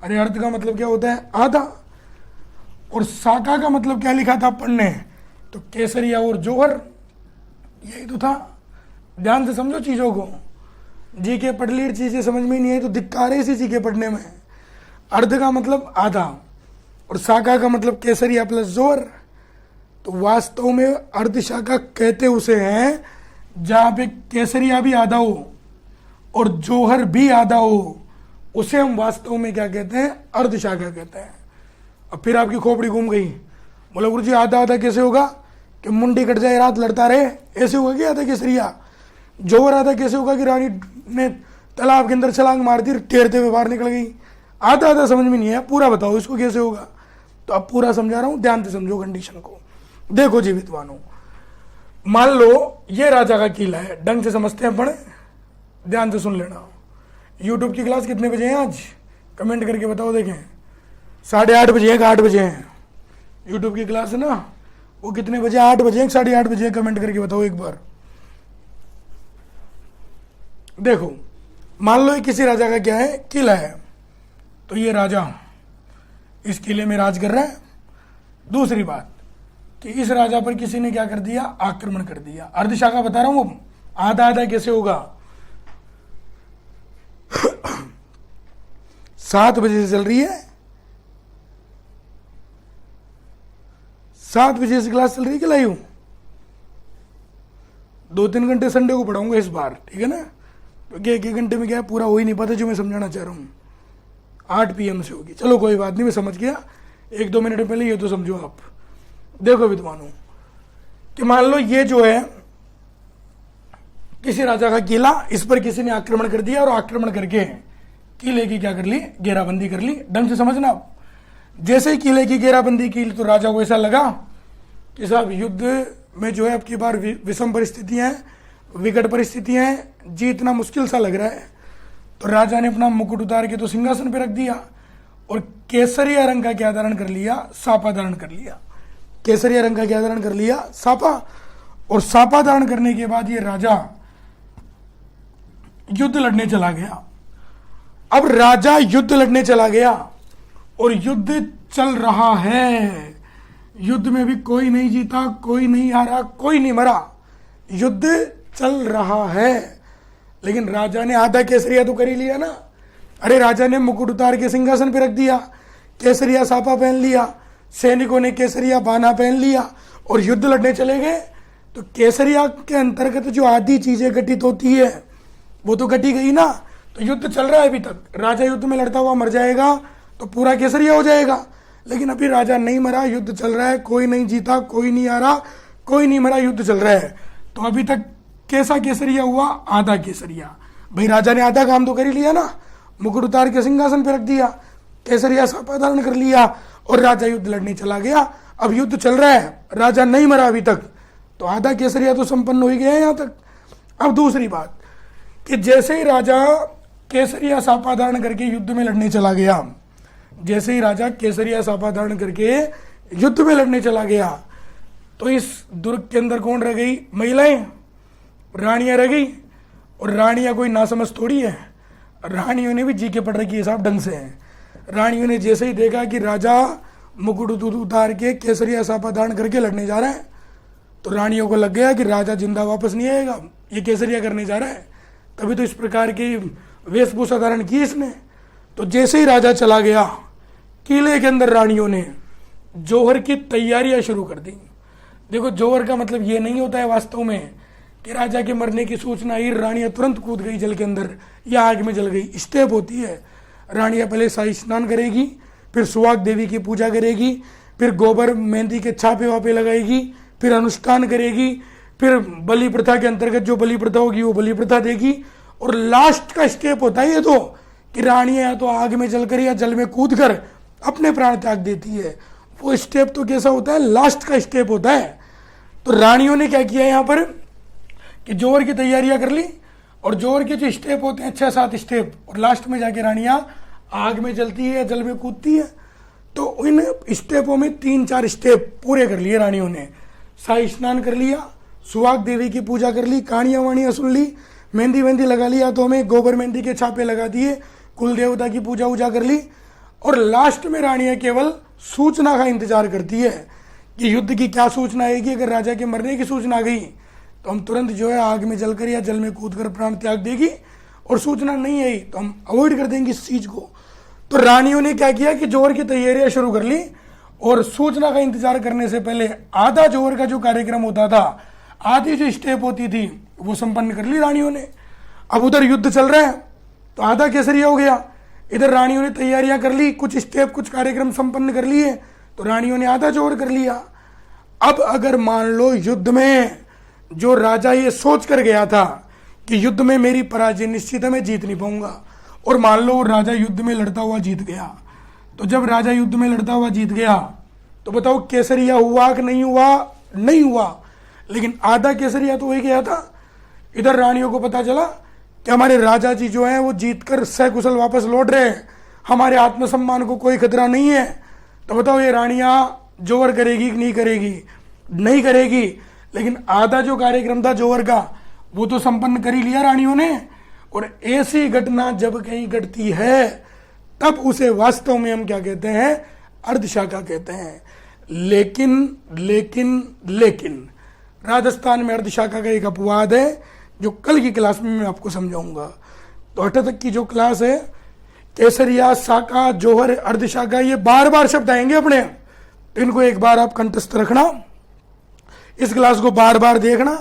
अरे अर्ध का मतलब क्या होता है? आधा। और शाखा का मतलब क्या लिखा था अपन ने? तो केसरिया और जौहर, यही तो था। ध्यान से समझो चीजों को। जी के पढ़ ली, चीजें समझ में नहीं आई तो धिक्कार है इसी जी के पढ़ने में। अर्ध का मतलब आधा और शाखा का मतलब केसरिया प्लस जौहर। तो वास्तव में अर्ध शाखा कहते उसे हैं जहां पे केसरिया भी आधा हो और जौहर भी आधा हो, उसे हम वास्तव में क्या कहते हैं? अर्ध शाखा कहते हैं। अब फिर आपकी खोपड़ी घूम गई, बोला गुरु जी आधा आधा कैसे होगा? कि मुंडी कट जाए रात लड़ता रहे, ऐसे होगा क्या आधा केसरिया? जौहर आधा कैसे होगा कि रानी ने तालाब के अंदर छलांग मार दी, टेरते हुए बाहर निकल गई? आधा आधा समझ में नहीं है, पूरा बताओ इसको कैसे होगा? तो अब पूरा समझा रहा हूं, ध्यान से समझो कंडीशन को। देखो जी विद्वानों, मान लो ये राजा का किला है, ढंग से समझते हैं पढ़े, ध्यान से सुन लेना। यूट्यूब की क्लास कितने बजे है आज? कमेंट करके बताओ। देखें 8:30 बजे है कि 8 बजे है? यूट्यूब की क्लास है ना, वो कितने बजे? 8 बजे है, 8:30 बजे? कमेंट करके बताओ एक बार। देखो मान लो ये किसी राजा का क्या है? किला है। तो ये राजा इस किले में राज कर रहा है। दूसरी बात कि इस राजा पर किसी ने क्या कर दिया? आक्रमण कर दिया। अर्धशाखा बता रहा हूं, आधा आधा कैसे होगा? 7 बजे से चल रही है, 7 बजे से क्लास चल रही है कि लाइव? 2-3 घंटे संडे को पढ़ाऊंगा इस बार, ठीक है ना? क्योंकि 1-1 घंटे में क्या है पूरा हो ही नहीं पाता जो मैं समझाना चाह रहा हूँ। 8 PM से होगी। चलो कोई बात नहीं, मैं समझ गया। 1-2 मिनट पहले ये तो समझो आप। देखो विद्वानों कि मान लो ये जो है किसी राजा का किला, इस पर किसी ने आक्रमण कर दिया और आक्रमण करके किले की क्या कर ली? घेराबंदी कर ली। ढंग से समझना। जैसे ही किले की घेराबंदी की तो राजा को ऐसा लगा कि साहब युद्ध में जो है अब की बार विषम परिस्थितियां हैं, विकट परिस्थितियां हैं, जीतना मुश्किल सा लग रहा है। तो राजा ने अपना मुकुट उतार के तो सिंहासन पे रख दिया और केसरिया रंग का क्या धारण कर लिया? सापा धारण कर लिया। केसरिया रंग का क्या धारण कर लिया? सापा। और सापा धारण करने के बाद ये राजा युद्ध लड़ने चला गया। अब राजा युद्ध लड़ने चला गया और युद्ध चल रहा है। युद्ध में भी कोई नहीं जीता, कोई नहीं हारा, कोई नहीं मरा, युद्ध चल रहा है। लेकिन राजा ने आधा केसरिया तो कर ही लिया ना। अरे राजा ने मुकुट उतार के सिंहासन पे रख दिया, केसरिया सापा पहन लिया, सैनिकों ने केसरिया बाना पहन लिया और युद्ध लड़ने चले गए। तो केसरिया के अंतर्गत जो आधी चीजें घटित होती है वो तो घटी गई ना। तो युद्ध चल रहा है अभी तक। राजा युद्ध में लड़ता हुआ मर जाएगा तो पूरा केसरिया हो जाएगा। लेकिन अभी राजा नहीं मरा, युद्ध चल रहा है, कोई नहीं जीता, कोई नहीं हारा, कोई नहीं मरा, युद्ध चल रहा है। तो अभी तक कैसा केसरिया हुआ? आधा केसरिया। भाई राजा ने आधा काम तो कर ही लिया ना, मुकुट उतार के सिंहासन पे रख दिया, केसरिया सापा धारण कर लिया और राजा युद्ध लड़ने चला गया। अब युद्ध चल रहा है, राजा नहीं मरा अभी तक, तो आधा केसरिया तो संपन्न हो ही गया है यहां तक। अब दूसरी बात कि जैसे ही राजा केसरिया सापा धारण करके युद्ध में लड़ने चला गया, जैसे ही राजा केसरिया सापा धारण करके युद्ध में लड़ने चला गया, तो इस दुर्ग के अंदर कौन रह गई? महिलाएं, रानियां रह गई। और रानियां कोई नासमझ थोड़ी है, रानियों ने भी जी के पढ़ रखी है साहब ढंग से। रानियों ने जैसे ही देखा कि राजा मुकुट उतार के केसरिया सापा धारण करके लड़ने जा रहा है, तो रानियों को लग गया कि राजा जिंदा वापस नहीं आएगा, ये केसरिया करने जा रहा है, तभी तो इस प्रकार की वेशभूषा धारण की इसने। तो जैसे ही राजा चला गया, किले के अंदर रानियों ने जौहर की तैयारियां शुरू कर दी। देखो जौहर का मतलब ये नहीं होता है वास्तव में कि राजा के मरने की सूचना ही रानियां तुरंत कूद गई जल के अंदर या आग में जल गई। स्टेप होती है। रानियां पहले शाही स्नान करेगी, फिर सुहाग देवी की पूजा करेगी, फिर गोबर मेहंदी के छापे वापे लगाएगी, फिर अनुष्ठान करेगी, फिर बलि प्रथा के अंतर्गत जो बलि प्रथा होगी वो बलि प्रथा देगी। और लास्ट का स्टेप होता है ये तो कि रानियां या तो आग में जलकर या जल में कूद कर अपने प्राण त्याग देती है। वो स्टेप तो कैसा होता है? लास्ट का स्टेप होता है। तो रानियों ने क्या किया यहाँ पर कि जौहर की तैयारियां कर ली और जौहर के जो स्टेप होते हैं 6-7 स्टेप, और लास्ट में जाके रानियां आग में जलती है या जल में कूदती है। तो इन स्टेपों में 3-4 स्टेप पूरे कर लिए रानियों ने। शाही स्नान कर लिया, सुहाग देवी की पूजा कर ली, कहानियाँ वाणियाँ सुन ली, मेहंदी वेंदी लगा लिया, तो हमें गोबर मेहंदी के छापे लगा दिए, कुल देवता की पूजा वूजा कर ली। और लास्ट में रानियाँ केवल सूचना का इंतजार करती है कि युद्ध की क्या सूचना आएगी। अगर राजा के मरने की सूचना आ गई तो हम तुरंत जो है आग में जलकर या जल में कूदकर प्राण त्याग देगी, और सूचना नहीं आई तो हम अवॉइड कर देंगे इस चीज को। तो रानियों ने क्या किया कि जोहर की तैयारियां शुरू कर ली, और सूचना का इंतजार करने से पहले आधा जोहर का जो कार्यक्रम होता था, आधी जो स्टेप होती थी, वो संपन्न कर ली रानियों ने। अब उधर युद्ध चल रहा है तो आधा केसरिया हो गया, इधर रानियों ने तैयारियां कर ली, कुछ स्टेप कुछ कार्यक्रम संपन्न कर लिए, तो रानियों ने आधा जोहर कर लिया। अब अगर मान लो युद्ध में जो राजा ये सोच कर गया था कि युद्ध में मेरी पराजय निश्चित है, मैं जीत नहीं पाऊंगा, और मान लो राजा युद्ध में लड़ता हुआ जीत गया, तो जब राजा युद्ध में लड़ता हुआ जीत गया तो बताओ केसरिया हुआ कि नहीं हुआ? नहीं हुआ, लेकिन आधा केसरिया तो हो ही गया था। इधर रानियों को पता चला कि हमारे राजा जी जो हैं वो जीतकर सकुशल वापस लौट रहे हैं, हमारे आत्मसम्मान को कोई खतरा नहीं है। तो बताओ ये रानियाँ जोहर करेगी कि नहीं करेगी? नहीं करेगी, लेकिन आधा जो कार्यक्रम था जोहर का वो तो संपन्न कर ही लिया रानियों ने। और ऐसी घटना जब कहीं घटती है तब उसे वास्तव में हम क्या कहते हैं? अर्धशाखा कहते हैं। लेकिन राजस्थान में अर्धशाखा का एक अपवाद है जो कल की क्लास में मैं आपको समझाऊंगा। तो 8 तक की जो क्लास है, केसरिया, शाखा, जोहर, अर्धशाखा, ये बार बार शब्द आएंगे अपने, तो इनको एक बार आप कंठस्थ रखना, इस क्लास को बार बार देखना,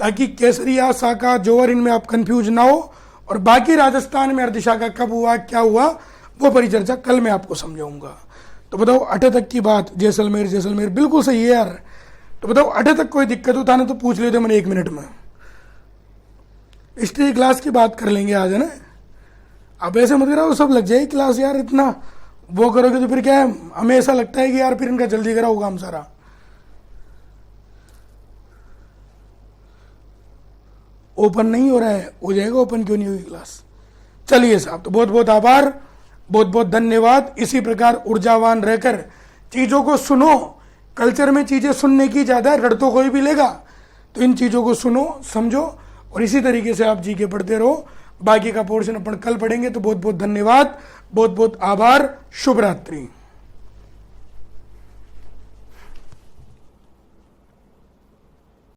ताकि केसरिया, शाखा, जोहर इनमें आप कंफ्यूज ना हो। और बाकी राजस्थान में अर्धशाखा कब हुआ, क्या हुआ, वो परिचर्चा कल मैं आपको समझाऊंगा। तो बताओ 8 तक की बात, जैसलमेर बिल्कुल सही है यार। तो बताओ 8 तक कोई दिक्कत होता ना तो पूछ लेते मैंने 1 मिनट में। हिस्ट्री क्लास की बात कर लेंगे आज, है ना। अब ऐसे मत कराओ सब लग जाएगी क्लास यार, इतना वो करोगे तो फिर क्या है, हमें ऐसा लगता है कि यार फिर इनका जल्दी कराओ काम सारा। ओपन नहीं हो रहा है, हो जाएगा ओपन, क्यों नहीं हुई क्लास? चलिए साहब, तो बहुत बहुत आभार, बहुत बहुत धन्यवाद। इसी प्रकार ऊर्जावान रहकर चीजों को सुनो। कल्चर में चीजें सुनने की ज्यादा है, रट तो कोई भी लेगा, तो इन चीजों को सुनो, समझो, और इसी तरीके से आप जी के पढ़ते रहो। बाकी का पोर्शन अपन कल पढ़ेंगे। तो बहुत बहुत धन्यवाद, बहुत बहुत आभार, शुभ रात्रि।